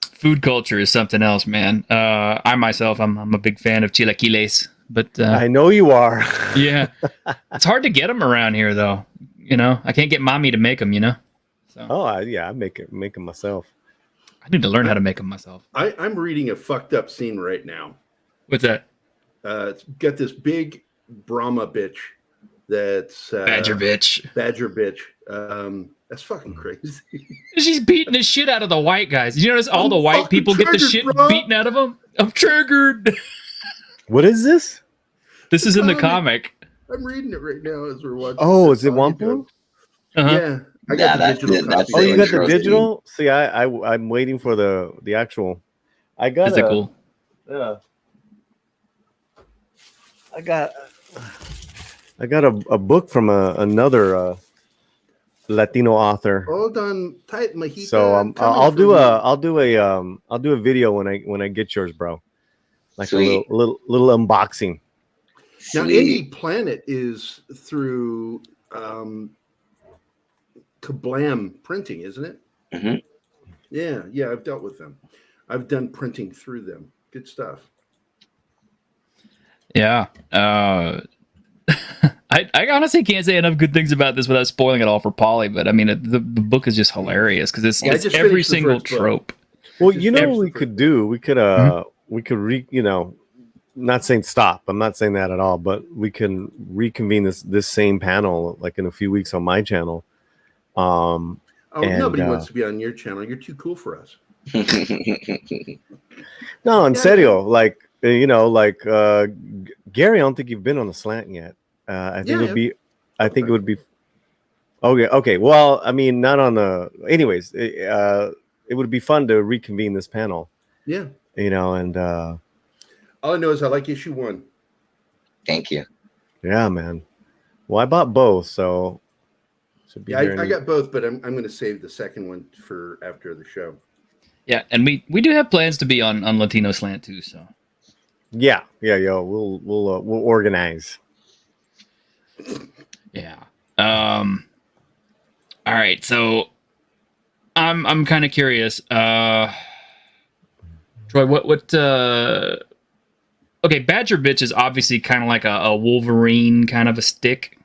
Food culture is something else, man. I myself, I'm a big fan of chilaquiles, but I know you are. Yeah, it's hard to get them around here, though. I can't get mommy to make them. So. Oh I make them myself. I need to learn how to make them myself. I'm reading a fucked up scene right now. What's that? It's got this big Brahma bitch that's Badger bitch. That's fucking crazy. She's beating the shit out of the white guys. Did you notice all the white people get the shit beaten out of them? I'm triggered. What is this? This is in the comic. I'm reading it right now as we're watching. Oh, is it Juanpool? Yeah. I got the digital copy. Oh, you got the digital? See, I'm waiting for the actual. I got physical. Yeah. I got a book from another Latino author. Hold on tight, Mahita. So I'll do a video when I get yours, bro. Like Sweet. a little unboxing. Now, Sweet. Indyplanet is through Kablam Printing, isn't it? Mm-hmm. Yeah, I've dealt with them. I've done printing through them. Good stuff. Yeah. I honestly can't say enough good things about this without spoiling it all for Paulie, but I mean, the book is just hilarious because it's just every finished the single first book. trope. Well, you know what we could do? We could not saying stop. I'm not saying that at all, but we can reconvene this same panel like in a few weeks on my channel. Nobody wants to be on your channel. You're too cool for us. No, in serio, like Gary, I don't think you've been on the slant yet. I think it would be. Okay. Well, I mean, not on the. Anyways, it would be fun to reconvene this panel. Yeah. And all I know is I like issue 1. Thank you. Yeah, man. Well, I bought both, so. Yeah, I got both, but I'm going to save the second one for after the show. Yeah, and we do have plans to be on Latino Slant too. So. Yeah. We'll organize. Yeah. All right. So, I'm kind of curious. Troy, what? Okay, Badger Bitch is obviously kind of like a Wolverine kind of a stick,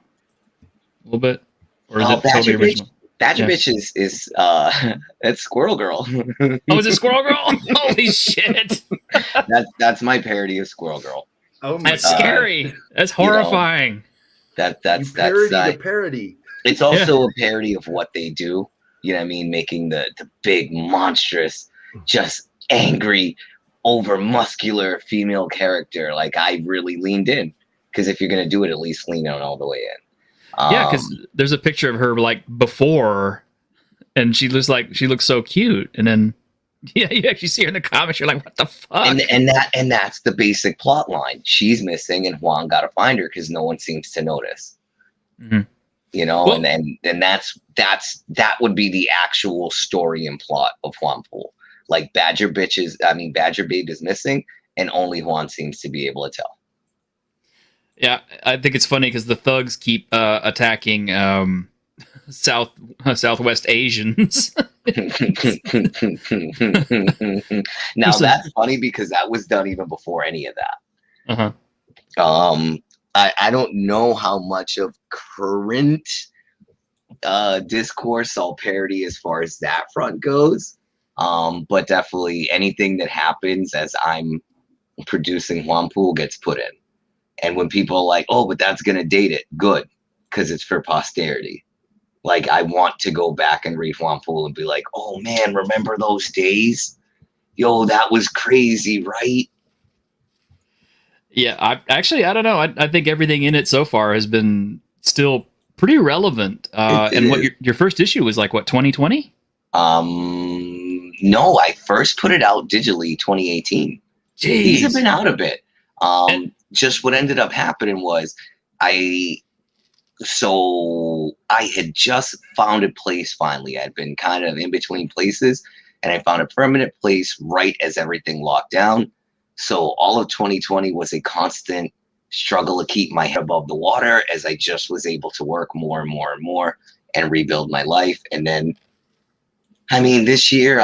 a little bit, or is it totally original? Badger Bitch is that's Squirrel Girl. Oh, is it Squirrel Girl? Holy shit! That's my parody of Squirrel Girl. Oh my That's scary. That's horrifying. That's the parody. It's also a parody of what they do. You know what I mean? Making the big, monstrous, just angry, over muscular female character. Like I really leaned in because if you're gonna do it, at least lean on all the way in. Yeah, because there's a picture of her like before, and she looks so cute, and then you actually see her in the comics. You're like, what the fuck? And that's the basic plot line. She's missing, and Juan got to find her because no one seems to notice. Mm-hmm. Well, and that would be the actual story and plot of Juanpool. Like Badger Babe is missing, and only Juan seems to be able to tell. Yeah, I think it's funny because the thugs keep attacking Southwest Asians. Now that's funny because that was done even before any of that. Uh-huh. I don't know how much of current discourse I'll parody as far as that front goes. But definitely anything that happens as I'm producing Juanpool gets put in. And when people are like, oh, but that's going to date it, good, because it's for posterity. Like, I want to go back and read Juanpool and be like, oh, man, remember those days? Yo, that was crazy, right? Yeah, I don't know. I think everything in it so far has been still pretty relevant. And what your first issue was like, what, 2020? No, I first put it out digitally 2018. Jeez. These have been out a bit. Just what ended up happening was I had just found a place finally. I'd been kind of in between places, and I found a permanent place right as everything locked down. So all of 2020 was a constant struggle to keep my head above the water as I just was able to work more and more and more and rebuild my life. And then, this year,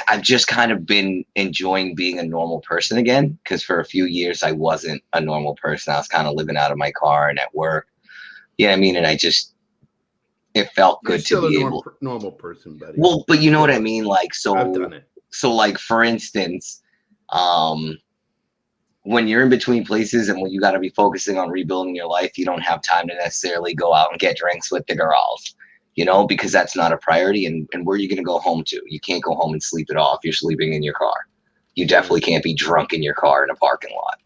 I've just kind of been enjoying being a normal person again, because for a few years I wasn't a normal person. I was kind of living out of my car and at work. And it felt good to be able. Normal person, buddy. Well, but you know what I mean? Like, so I've done it. So like, for instance, when you're in between places and when you got to be focusing on rebuilding your life, you don't have time to necessarily go out and get drinks with the girls. Because that's not a priority. And where are you going to go home to? You can't go home and sleep it off. You're sleeping in your car. You definitely can't be drunk in your car in a parking lot.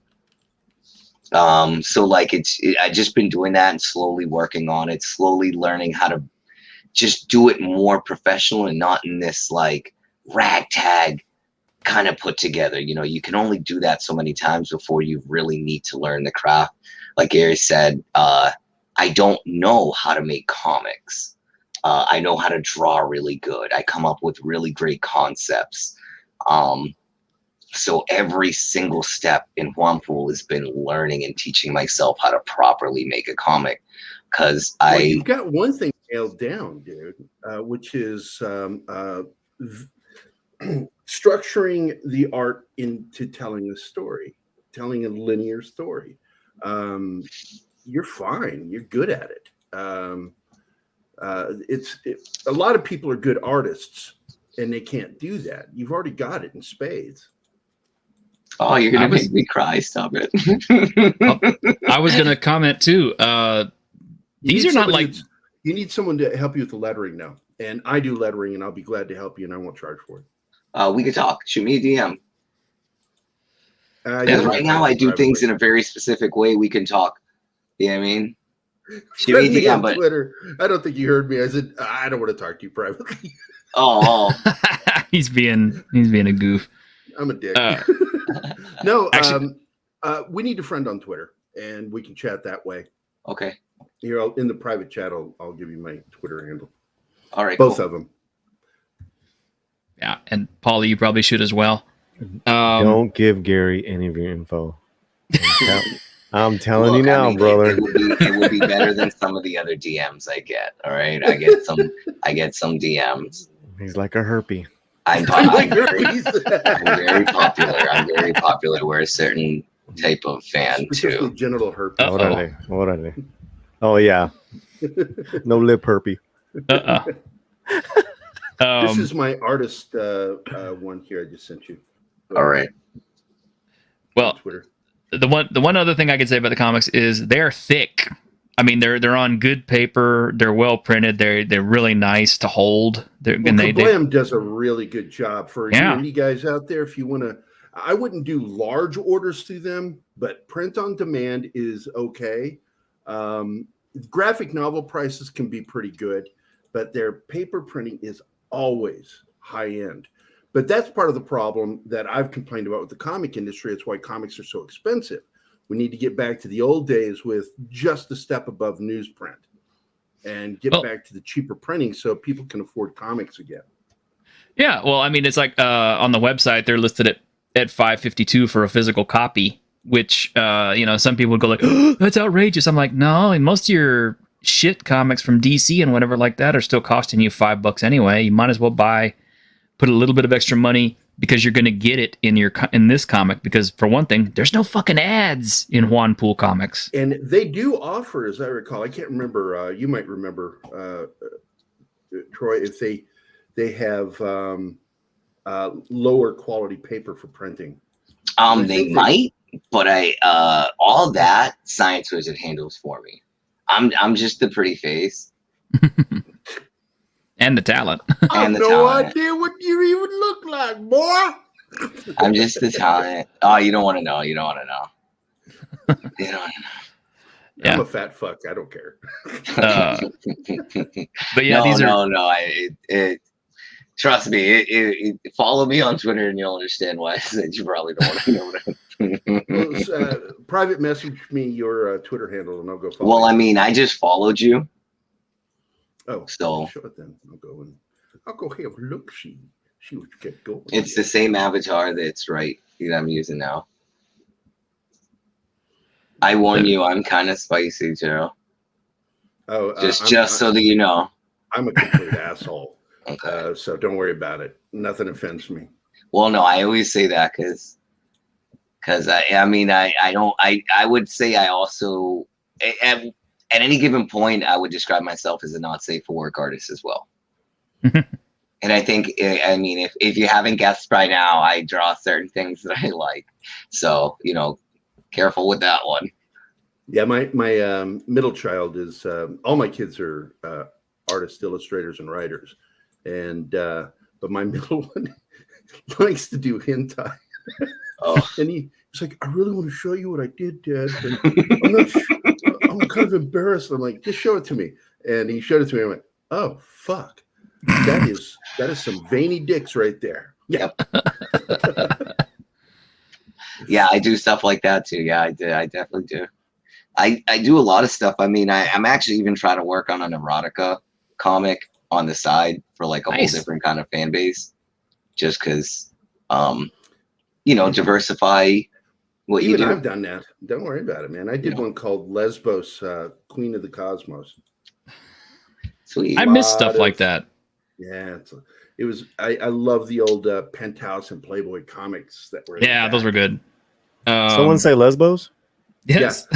So like I've just been doing that and slowly working on it, slowly learning how to just do it more professional and not in this like ragtag kind of put together. You know, you can only do that so many times before you really need to learn the craft. Like Gerry said, I don't know how to make comics. I know how to draw really good. I come up with really great concepts. So every single step in Juanpool has been learning and teaching myself how to properly make a comic. Because you've got one thing nailed down, dude, which is structuring the art into telling a story, telling a linear story. You're fine. You're good at it. A lot of people are good artists and they can't do that. You've already got it in spades. Oh, you're gonna make me cry. Stop it. I was gonna comment too. These are not like you need someone to help you with the lettering now, and I do lettering, and I'll be glad to help you, and I won't charge for it. We could talk. Shoot me a DM. Yeah, right now I do things in a very specific way. We can talk. You know what I mean? Shoot me a DM, but Twitter. I don't think you heard me. I said I don't want to talk to you privately. Oh. he's being a goof. I'm a dick. No, actually, we need a friend on Twitter, and we can chat that way. Okay. Here, in the private chat, I'll give you my Twitter handle. All right. Both of them. Yeah, and Paulie, you probably should as well. Don't give Gerry any of your info. I'm telling you now, brother. It would be better than some of the other DMs I get. All right, I get some DMs. He's like a herpy. I'm very popular. I'm very popular. We're a certain type of fan too. Genital herpes. What are they? Oh yeah, no lip herpy. This is my artist one here. I just sent you. All right. Well, Twitter. The one other thing I could say about the comics is they're thick. I mean, they're on good paper. They're well printed. They're really nice to hold. Kablam does a really good job for you indie guys out there. If you want to, I wouldn't do large orders through them, but print on demand is okay. Graphic novel prices can be pretty good, but their paper printing is always high end. But that's part of the problem that I've complained about with the comic industry. It's why comics are so expensive. We need to get back to the old days with just a step above newsprint and get back to the cheaper printing so people can afford comics again. Yeah, well, I mean, it's like on the website, they're listed at $5.52 for a physical copy, which, some people would go like, oh, that's outrageous. I'm like, no, and most of your shit comics from DC and whatever like that are still costing you $5 anyway. You might as well put a little bit of extra money because you're going to get it in this comic. Because for one thing, there's no fucking ads in Juanpool comics. And they do offer, as I recall, I can't remember. You might remember, Troy, if they have lower quality paper for printing. They might, but all that Science Wizard handles for me. I'm just the pretty face. And the talent. I have no idea what you even look like, boy. I'm just the talent. Oh, you don't want to know. You don't want to know. You don't want to know. Yeah. I'm a fat fuck. I don't care. But yeah, no. Trust me. Follow me on Twitter, and you'll understand why I said you probably don't want to know. Private message me your Twitter handle, and I'll go follow. Well, you. I mean, I just followed you. Oh, so show it then. I'll go have a look. See what you get going. It's the same avatar that's that I'm using now. I warn you, I'm kind of spicy, Joe. Oh, just so that you know. I'm a complete asshole. Okay. So don't worry about it. Nothing offends me. Well, no, I always say that because I would say I also at any given point, I would describe myself as a not safe for work artist as well. And I think, if you haven't guessed by now, I draw certain things that I like. So, careful with that one. Yeah, my middle child is, all my kids are artists, illustrators, and writers. And, but my middle one likes to do hentai. Oh. And he's like, I really want to show you what I did, Dad. But I'm not sure. I'm kind of embarrassed. I'm like, just show it to me. And he showed it to me. I went, oh, fuck. That is some veiny dicks right there. Yeah. Yeah, I do stuff like that too. Yeah, I definitely do. I do a lot of stuff. I mean, I'm actually even trying to work on an erotica comic on the side for like a whole different kind of fan base, just because, diversify what Even you do. I've done that. Don't worry about it, man. I did one called Lesbos, Queen of the Cosmos. Sweet. I miss stuff like that. Yeah, I love the old Penthouse and Playboy comics that were. Yeah, those were good. Someone say Lesbos? Yes.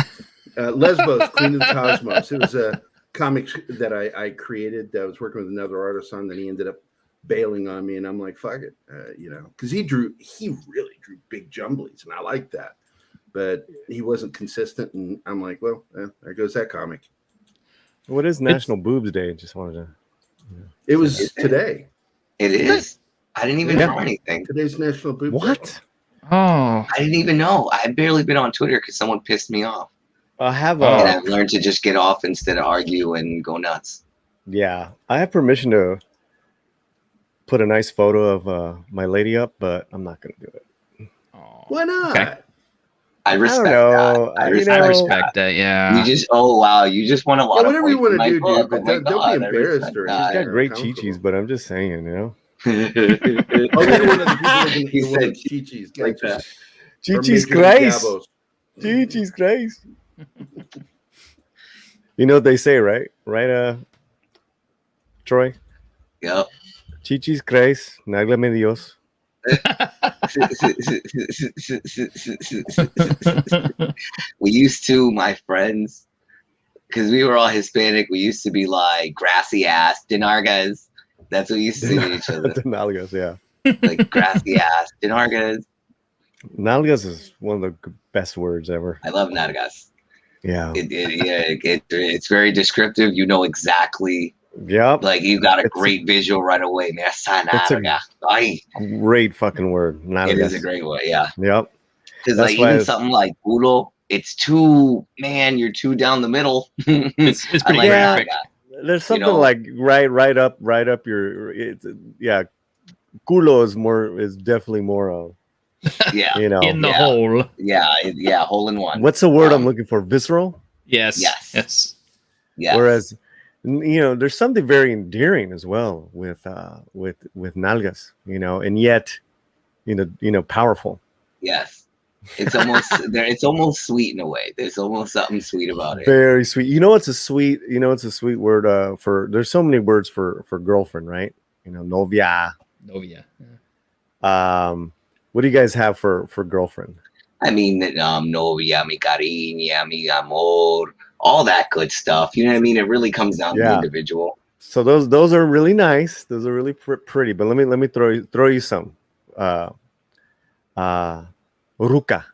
Yeah. Lesbos, Queen of the Cosmos. It was a comic that I created. I was working with another artist on. Then he ended up bailing on me, and I'm like, fuck it, because he really drew big jumblies, and I like that, but he wasn't consistent, and I'm like, well, there goes that comic. What is National Boobs Day? Just wanted to. It was today. It is. I didn't even know anything. Today's National Boobs Day. What? Oh, I didn't even know. I've barely been on Twitter because someone pissed me off. I have And I've learned to just get off instead of argue and go nuts. Yeah, I have permission to put a nice photo of my lady up, but I'm not going to do it. Why not? Okay. I respect know. that. I respect that. Yeah. You just you just want a lot of whatever you points want in to my do, book. dude, but don't be embarrassed or She's got great chichis, but I'm just saying, Oh, you're one of the people that He can said chichis. like that. Chichis Christ. Chichis Christ. You know what they say, right? Right, Troy? Yep. Chichis Christ, náglame Dios. We used to, my friends, because we were all Hispanic, we used to be like grassy ass dinargas. That's what we used to say to each other. Nalgas, yeah. Like grassy ass dinargas. Nalgas is one of the best words ever. I love nalgas. Yeah. It's very descriptive. You know exactly. Yep. Like you got a great visual right away. It's a great fucking word. Nalgas. It is a great word, yeah. Yep. Because like even something like culo, it's too, man, you're too down the middle. It's pretty like graphic. There's something like right up your. Culo is definitely more. Yeah. In the hole. Yeah. Hole in one. What's the word I'm looking for? Visceral. Yes. Whereas, there's something very endearing as well with nalgas, and yet, powerful. Yes. It's almost there. It's almost sweet in a way. There's almost something sweet about it. Very sweet. It's a sweet word for. There's so many words for girlfriend, right? Novia. Novia. What do you guys have for girlfriend? I mean, novia, mi cariña, mi amor, all that good stuff. You know what I mean? It really comes down to the individual. So those are really nice. Those are really pretty. But let me throw you some. Ruka.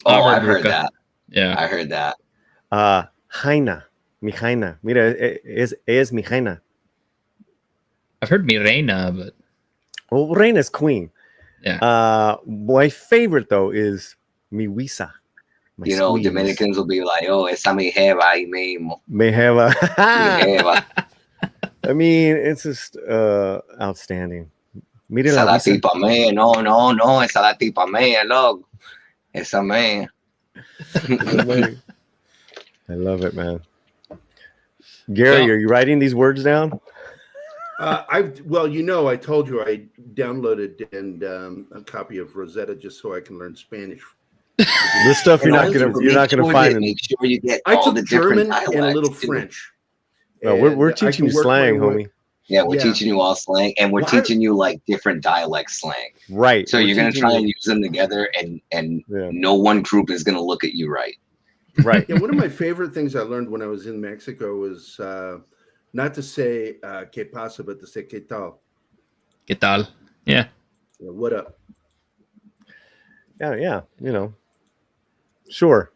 Oh, I've heard that. Yeah, I heard that. Jaina, mi Jaina. Mira, es mi Jaina. I've heard mi reina, but reina is queen. Yeah. My favorite though is mi wisa. Dominicans will be like, "Oh, esa mi jeva ahí mismo." Mi jeva. Mi jeva. I mean, it's just outstanding. Mire Esa la la visa. tipa mía. No, esa la tipa mía, loco. Esa mía. I love it, man. Gerry, are you writing these words down? I told you I downloaded a copy of Rosetta just so I can learn Spanish. This stuff you're not gonna find. Make sure you get I all took the different German and a little dialects, too. French. No, we're teaching you slang, homie. Yeah, we're teaching you all slang, and we're teaching you like different dialect slang. Right. So you're gonna try and use them together, and no one group is gonna look at you right. Right. Yeah, one of my favorite things I learned when I was in Mexico was not to say "que pasa," but to say "que tal." ¿Qué tal? Yeah. What up? Yeah. Sure.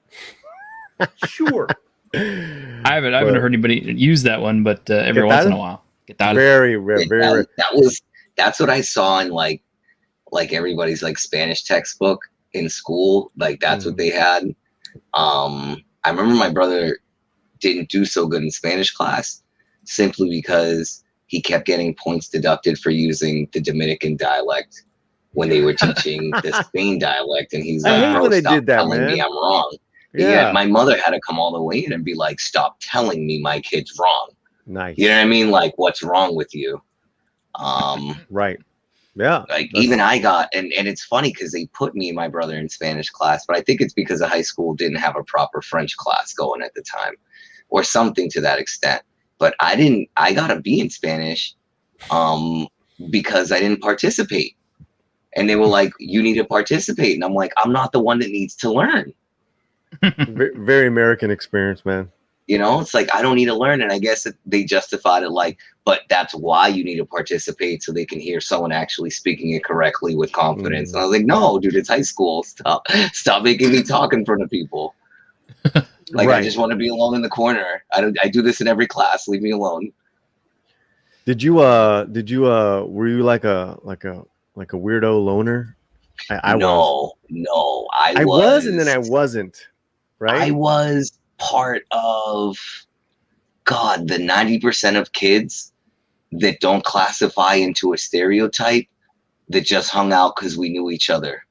Sure. I haven't heard anybody use that one, but every once in a while. ¿Qué tal? Very rare. Very rare. That's what I saw in like everybody's like Spanish textbook in school. Like that's what they had. I remember my brother didn't do so good in Spanish class simply because he kept getting points deducted for using the Dominican dialect when they were teaching the Spain dialect. And he's I like, hate bro, when they stop did that, telling me man. I'm wrong. Yeah. My mother had to come all the way in and be like, stop telling me my kid's wrong. Nice. You know what I mean? Like, what's wrong with you? Right. Yeah. Like even I got, and it's funny because they put me and my brother in Spanish class, but I think it's because the high school didn't have a proper French class going at the time or something to that extent. But I got a B in Spanish because I didn't participate. And they were like, you need to participate. And I'm like, I'm not the one that needs to learn. Very American experience, man. You know, it's like, I don't need to learn. And I guess they justified it like, but that's why you need to participate so they can hear someone actually speaking it correctly with confidence. And I was like, no, dude, it's high school. Stop making me talk in front of people. Like, Right. I just want to be alone in the corner. I do this in every class. Leave me alone. Were you like a weirdo loner? I was. No, I was, and then I wasn't. Right. I was part of the 90% of kids that don't classify into a stereotype that just hung out because we knew each other.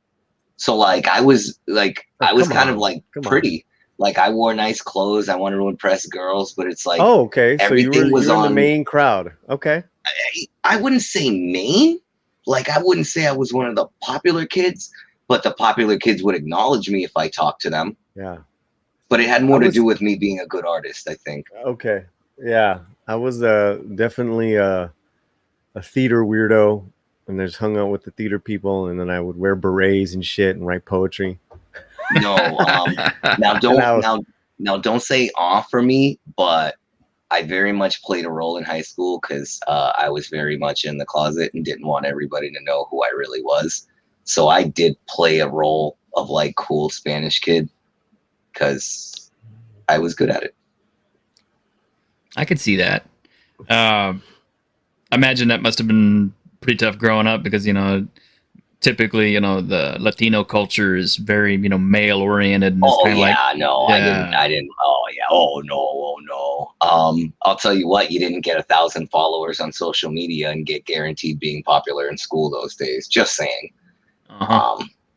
So like I was kind of like pretty. Like I wore nice clothes. I wanted to impress girls, but it's like okay. So you were was in the main crowd. Okay. I wouldn't say main. Like I wouldn't say I was one of the popular kids, but the popular kids would acknowledge me if I talked to them. Yeah. But it had more to do with me being a good artist, I think. Okay. Yeah. I was definitely a theater weirdo, and I just hung out with the theater people, and then I would wear berets and shit and write poetry. No, now don't say "aw" for me, but I very much played a role in high school because I was very much in the closet and didn't want everybody to know who I really was. So I did play a role of like cool Spanish kid because I was good at it. I could see that. I imagine that must have been pretty tough growing up because, typically, the Latino culture is very, male oriented. I didn't. Oh yeah. Oh no. I'll tell you what, you didn't get 1,000 followers on social media and get guaranteed being popular in school those days. Just saying.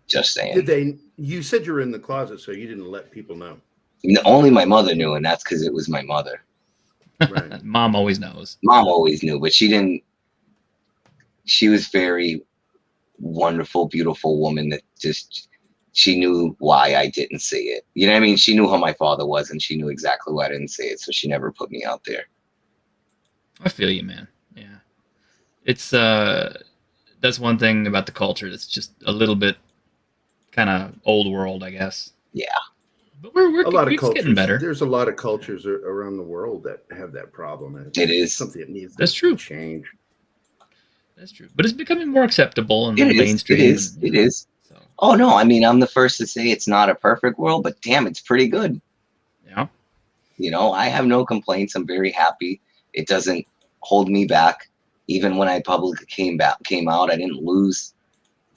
Just saying. You said you were in the closet, so you didn't let people know. Only my mother knew, and that's because it was my mother. Right. Mom always knows. Mom always knew, but she didn't. She was very wonderful, beautiful woman that she knew why I didn't say it. You know what I mean? She knew who my father was, and she knew exactly why I didn't say it, so she never put me out there. I feel you, man. Yeah. It's that's one thing about the culture that's just a little bit kind of old world, I guess. Yeah. But we're getting better. There's a lot of cultures around the world that have that problem. It is something that needs to change. That's true. But it's becoming more acceptable and more mainstream. It is. So. Oh, no. I mean, I'm the first to say it's not a perfect world, but damn, it's pretty good. Yeah. I have no complaints. I'm very happy. It doesn't hold me back. Even when I publicly came out, I didn't lose.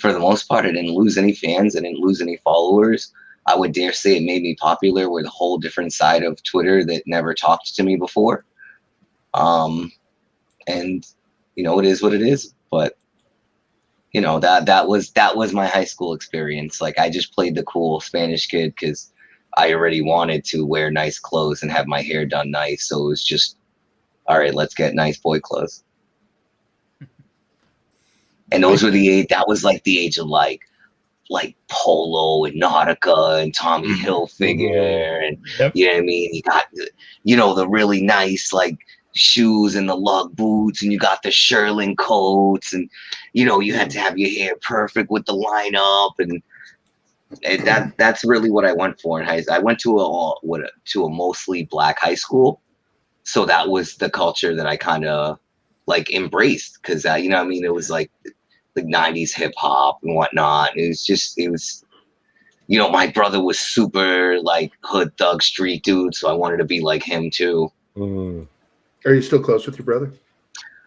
For the most part, I didn't lose any fans. I didn't lose any followers. I would dare say it made me popular with a whole different side of Twitter that never talked to me before. And it is what it is. But that was my high school experience. Like I just played the cool Spanish kid because I already wanted to wear nice clothes and have my hair done nice. So it was just, all right, let's get nice boy clothes. And those were that was like the age of like Polo and Nautica and Tommy Hilfiger and you know what I mean? You got the really nice like shoes and the lug boots, and you got the shearling coats, and you had to have your hair perfect with the lineup, and that's really what I went for in high school. I went to a mostly black high school, so that was the culture that I kind of like embraced because it was like the 90s hip hop and whatnot. It was my brother was super like hood thug street dude, so I wanted to be like him too. Are you still close with your brother?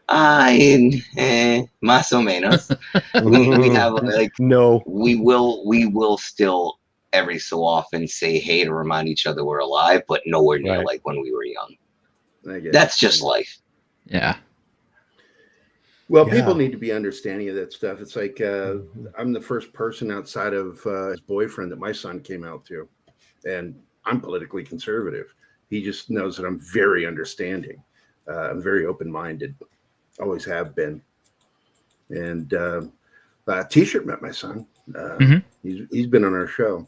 Más o menos. we have like no. We will still every so often say hey to remind each other we're alive, but nowhere near like when we were young. That's just life. Yeah. Well, Yeah. people need to be understanding of that stuff. It's like I'm the first person outside of his boyfriend that my son came out to, and I'm politically conservative. He just knows that I'm very understanding. I'm very open-minded, always have been. And T-shirt met my son. He's been on our show.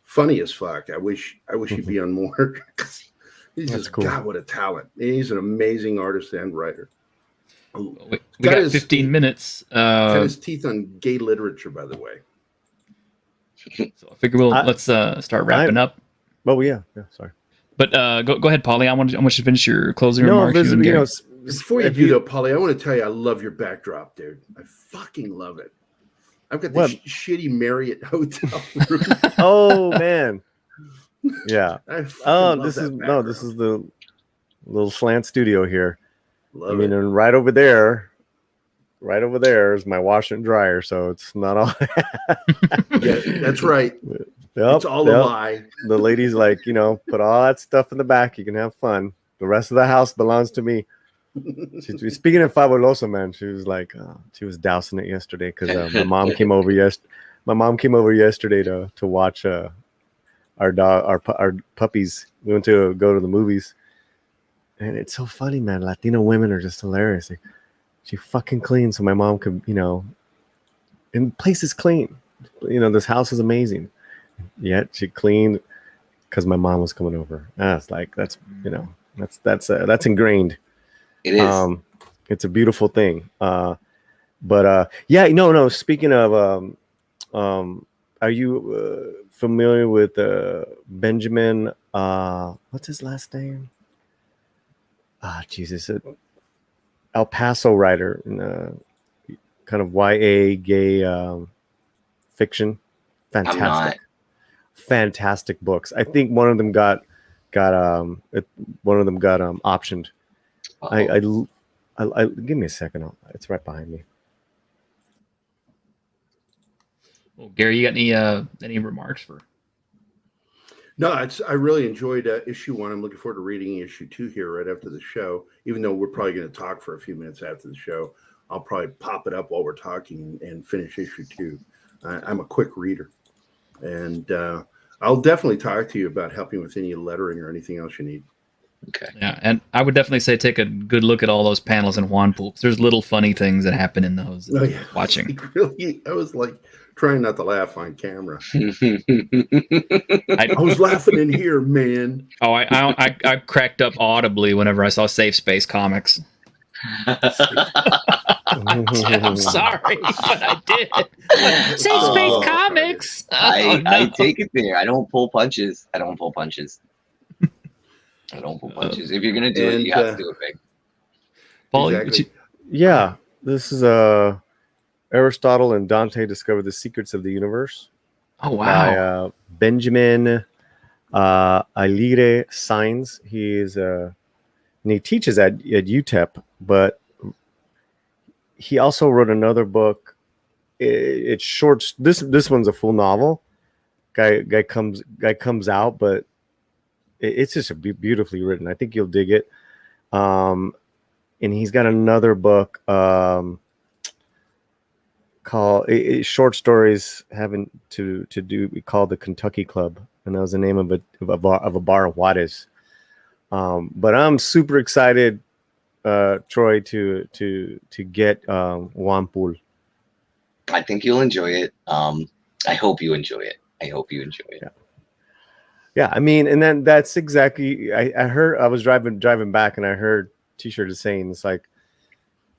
Funny as fuck. I wish he'd be on more. He's That's just cool. God, what a talent. He's an amazing artist and writer. We got 15 minutes. Cut his teeth on gay literature, by the way. So I figure let's start wrapping up. Oh yeah, sorry. But go ahead, Paulie. I want you to finish your closing remarks. this, You and Gerry. Before you do though, Paulie, I want to tell you I love your backdrop, dude. I fucking love it. I've got this shitty Marriott hotel room. Oh man. Yeah. This is the little slant studio here. Love it. And right over there is my washer and dryer, so it's not all. Yeah, that's right. Yep, it's all a lie. The lady's like, put all that stuff in the back. You can have fun. The rest of the house belongs to me. Speaking of fabuloso, man, she was like, she was dousing it yesterday because my mom came over yesterday to watch our puppies. We went to go to the movies, and it's so funny, man. Latino women are just hilarious. She fucking cleans so my mom could, and the place is clean. This house is amazing. Yet she cleaned because my mom was coming over. That's ingrained. It is. It's a beautiful thing. Speaking of, are you familiar with Benjamin? What's his last name? Jesus, El Paso writer, kind of YA gay fiction. Fantastic books. I think one of them got optioned. I give me a second. It's right behind me. Well, Gerry, you got any remarks for? No, I really enjoyed issue 1. I'm looking forward to reading issue 2 here right after the show. Even though we're probably going to talk for a few minutes after the show, I'll probably pop it up while we're talking and finish issue 2. I'm a quick reader, and I'll definitely talk to you about helping with any lettering or anything else you need. Okay. Yeah, and I would definitely say take a good look at all those panels in Juanpool. There's little funny things that happen in those. Oh, yeah. Watching. I was like trying not to laugh on camera. I was laughing in here, man. Oh, I cracked up audibly whenever I saw Safe Space Comics. I'm sorry, but I did. Safe Space Comics. I take it there. I don't pull punches. If you're gonna do it, you have to do it big. Paul, Exactly. This is Aristotle and Dante discovered the secrets of the universe. Oh wow! By Benjamin Aligre Sainz. And he teaches at UTEP, but he also wrote another book. It's short. This one's a full novel. Guy comes out, but it's just beautifully written. I think you'll dig it. And he's got another book called short stories having to do. We call the Kentucky Club, and that was the name of a bar in Juarez. But I'm super excited, Troy, to get Juanpool. I think you'll enjoy it. I hope you enjoy it. Yeah. I mean, and then that's exactly. I heard. I was driving back, and I heard T-shirt is saying it's like,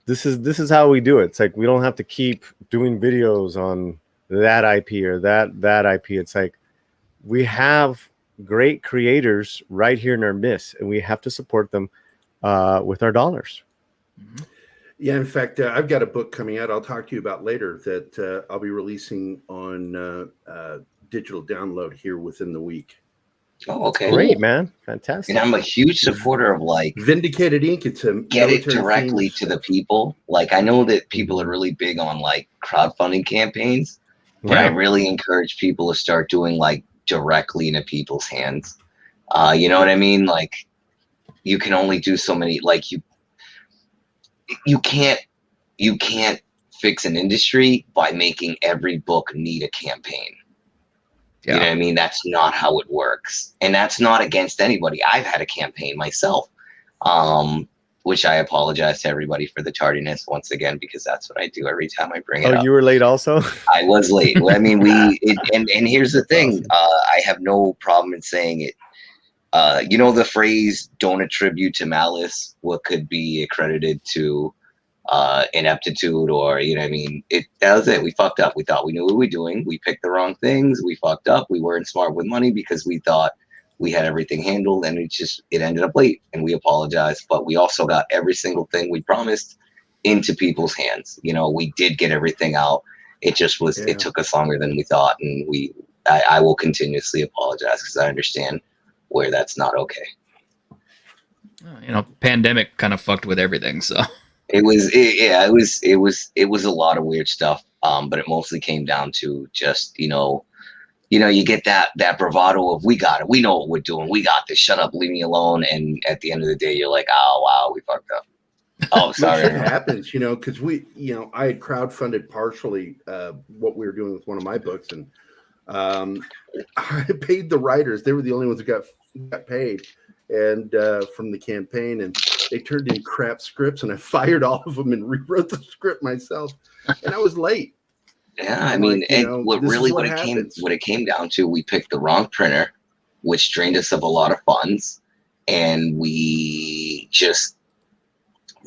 this is how we do it. It's like we don't have to keep doing videos on that IP or that IP. It's like we have great creators right here in our midst, and we have to support them with our dollars. Mm-hmm. Yeah, in fact, I've got a book coming out I'll talk to you about later that I'll be releasing on digital download here within the week. Oh, okay. Great, man. Fantastic. And I'm a huge supporter of Vindicated Ink. It's a get it directly to the people. Like, I know that people are really big on like crowdfunding campaigns, but I really encourage people to start doing like directly into people's hands. You know what I mean? Like, you can only do so many, like you can't you can't fix an industry by making every book need a campaign. Yeah. You know what I mean? That's not how it works. And that's not against anybody. I've had a campaign myself, which I apologize to everybody for the tardiness once again, because that's what I do every time I bring it up. You were late also? I was late. I mean, and here's the thing. I have no problem in saying it. You know the phrase, don't attribute to malice what could be accredited to ineptitude, or, you know what I mean? That was it. We fucked up. We thought we knew what we were doing. We picked the wrong things. We fucked up. We weren't smart with money because we thought we had everything handled, and it ended up late, and we apologized. But we also got every single thing we promised into people's hands. You know, we did get everything out. It just was, it took us longer than we thought. And I will continuously apologize because I understand where that's not okay. You know, pandemic kind of fucked with everything. So it was a lot of weird stuff. But it mostly came down to just, you know, you get that bravado of, we got it. We know what we're doing. We got this. Shut up. Leave me alone. And at the end of the day, you're like, oh, wow, we fucked up. Oh, sorry. It happens, you know, because I had crowdfunded partially what we were doing with one of my books, and I paid the writers. They were the only ones who got paid, and from the campaign, and they turned in crap scripts, and I fired all of them and rewrote the script myself, and I was late. Yeah, I mean, and what it came down to, we picked the wrong printer, which drained us of a lot of funds, and we just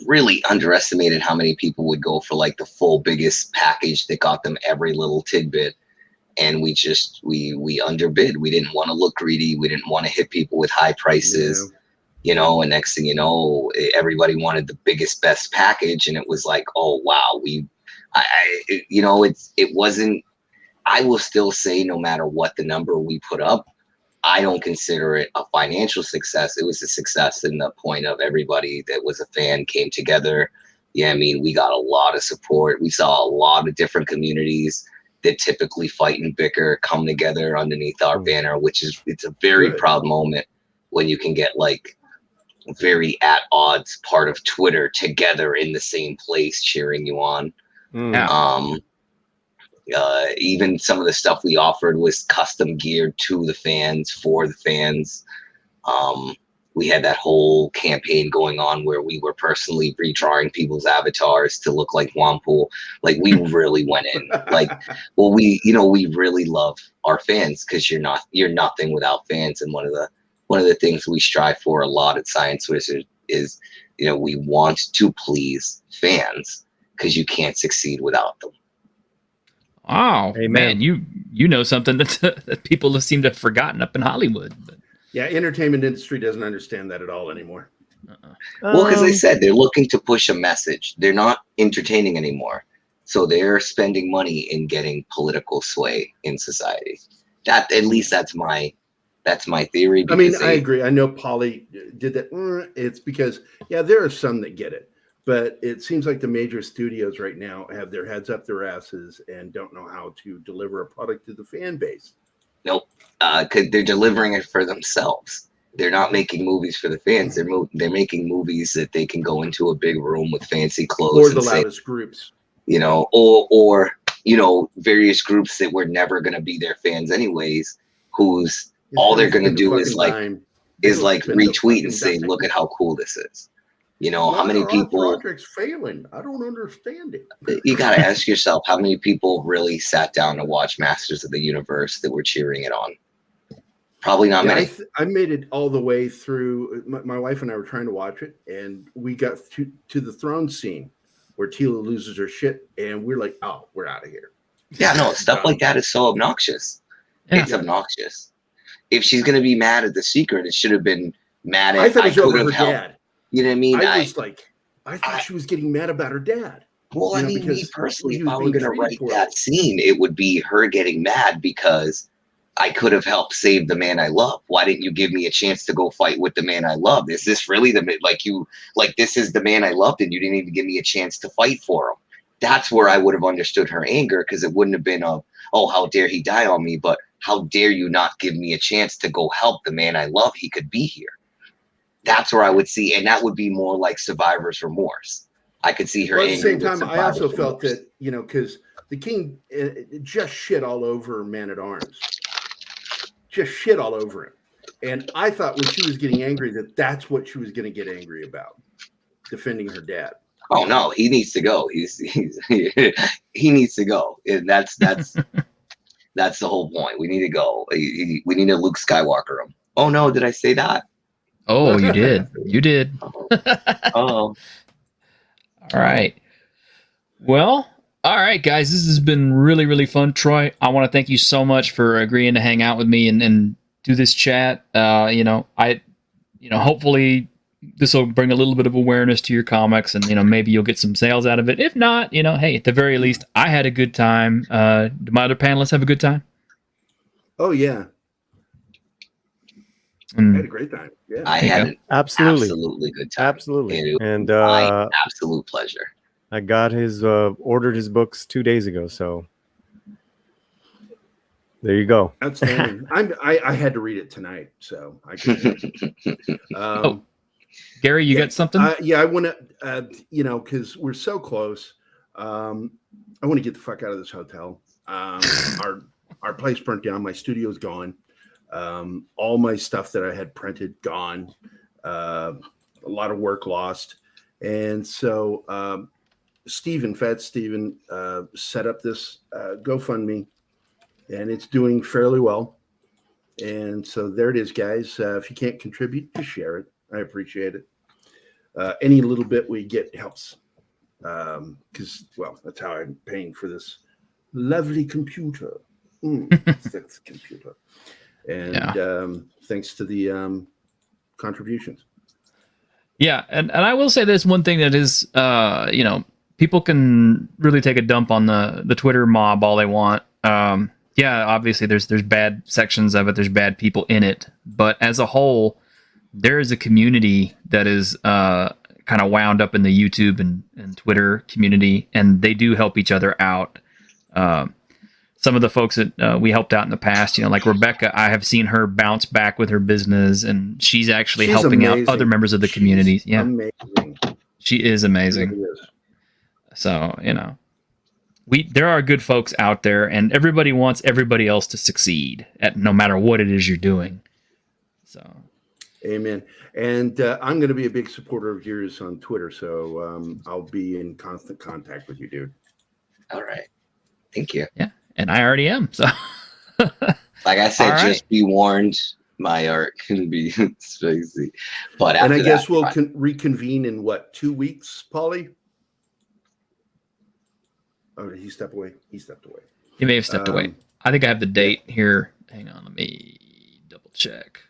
really underestimated how many people would go for like the full biggest package that got them every little tidbit. And we underbid. We didn't want to look greedy. We didn't want to hit people with high prices, you know, and next thing you know, everybody wanted the biggest, best package. And it was like, oh, wow, it wasn't, I will still say, no matter what the number we put up, I don't consider it a financial success. It was a success in the point of everybody that was a fan came together. Yeah, I mean, we got a lot of support. We saw a lot of different communities that typically fight and bicker come together underneath our banner, it's a very proud moment when you can get like very at odds part of Twitter together in the same place cheering you on. Even some of the stuff we offered was custom geared to the fans, for the fans. We had that whole campaign going on where we were personally redrawing people's avatars to look like Juanpool. Like, we really went in. Like, well, we really love our fans, because you're nothing without fans. And one of the things we strive for a lot at Science Wizard is, you know, we want to please fans, because you can't succeed without them. Wow, man, you know something that people seem to have forgotten up in Hollywood. But. Yeah, entertainment industry doesn't understand that at all anymore. Well, because I said they're looking to push a message. They're not entertaining anymore, so they're spending money in getting political sway in society. At least that's my theory. I mean, I agree. I know Paulie did that. It's because there are some that get it. But it seems like the major studios right now have their heads up their asses and don't know how to deliver a product to the fan base. Nope, because they're delivering it for themselves. They're not making movies for the fans. They're making movies that they can go into a big room with fancy clothes. Or the loudest groups. You know, or you know, various groups that were never going to be their fans anyways, whose all they're going to do is retweet and say, look at how cool this is. You know, how many people project's failing? I don't understand it. You got to ask yourself, how many people really sat down to watch Masters of the Universe that were cheering it on? Probably not many. I made it all the way through. My wife and I were trying to watch it, and we got to the throne scene where Tila loses her shit, and we're like, oh, we're out of here. Yeah, no, stuff like that is so obnoxious. Yeah. It's obnoxious. If she's going to be mad at The Secret, it should have been mad at, I thought her dad. You know what I mean? I thought she was getting mad about her dad. Well, I mean, me personally, if I were going to write that scene, it would be her getting mad because I could have helped save the man I love. Why didn't you give me a chance to go fight with the man I loved? Is this really this is the man I loved and you didn't even give me a chance to fight for him? That's where I would have understood her anger, because it wouldn't have been oh, how dare he die on me, but how dare you not give me a chance to go help the man I love? He could be here. That's where I would see, and that would be more like survivor's remorse. I could see her. Well, at the angry same with time, I survivors also felt remorse. that, because the king just shit all over Man at Arms, just shit all over him. And I thought when she was getting angry that's what she was going to get angry about, defending her dad. Oh no, he needs to go. He's he needs to go. And that's the whole point. We need to go. We need to Luke Skywalker him. Oh no, did I say that? Oh, you did. You did. Oh. All right. Well, all right, guys. This has been really, really fun. Troy, I want to thank you so much for agreeing to hang out with me and do this chat. Hopefully this will bring a little bit of awareness to your comics, and maybe you'll get some sales out of it. If not, hey, at the very least, I had a good time. Do my other panelists have a good time? Oh yeah, I had a great time. Yeah, I had an absolutely good time. Absolutely. And my absolute pleasure. I got ordered his books 2 days ago, so there you go. Outstanding. I had to read it tonight, so I could. Gerry, you got something? Yeah, I want to, because we're so close. I want to get the fuck out of this hotel. Our place burnt down. My studio's gone. All my stuff that I had printed gone. A lot of work lost, and so Fat Steven, set up this GoFundMe, and it's doing fairly well. And so there it is, guys. If you can't contribute, just share it. I appreciate it. Any little bit we get helps, because that's how I'm paying for this lovely computer. That's the computer, and thanks to the contributions. Yeah, and I will say this one thing that is, people can really take a dump on the Twitter mob all they want. Obviously there's bad sections of it, there's bad people in it, but as a whole, there is a community that is kind of wound up in the YouTube and Twitter community, and they do help each other out. Some of the folks that we helped out in the past, like Rebecca, I have seen her bounce back with her business, and she's actually helping out other members of the community. Yeah, amazing. She is amazing. She really is. So, there are good folks out there, and everybody wants everybody else to succeed at no matter what it is you're doing. So, amen. And I'm going to be a big supporter of yours on Twitter, so I'll be in constant contact with you, dude. All right. Thank you. Yeah, and I already am. So, like I said, right. Just be warned. My art can be spicy. But after and I guess that, we'll reconvene in 2 weeks, Paulie? Oh, did he step away? He stepped away. He may have stepped away. I think I have the date here. Hang on, let me double check.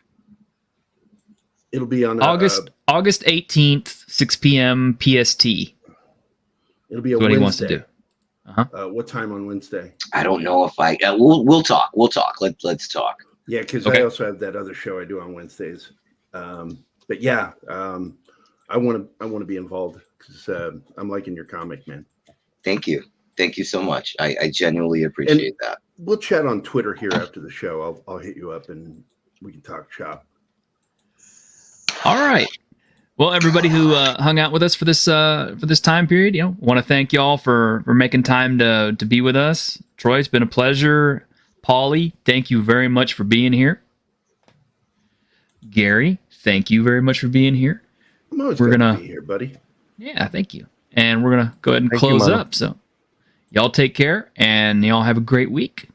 It'll be on August 18th, 6 p.m. PST. It'll be a what Wednesday. He wants to do. What time on Wednesday? I don't know if I. We'll talk. We'll talk. Let's talk. Yeah, because Okay. I also have that other show I do on Wednesdays. But yeah, I want to be involved because I'm liking your comic, man. Thank you. Thank you so much. I genuinely appreciate that. We'll chat on Twitter here after the show. I'll hit you up and we can talk shop. All right. Well, everybody who hung out with us for this time period, want to thank y'all for making time to be with us. Troy, it's been a pleasure. Paulie, thank you very much for being here. Gerry, thank you very much for being here. I'm always glad to be here, buddy. Yeah, thank you. And we're gonna go ahead and close up. So, y'all take care, and y'all have a great week.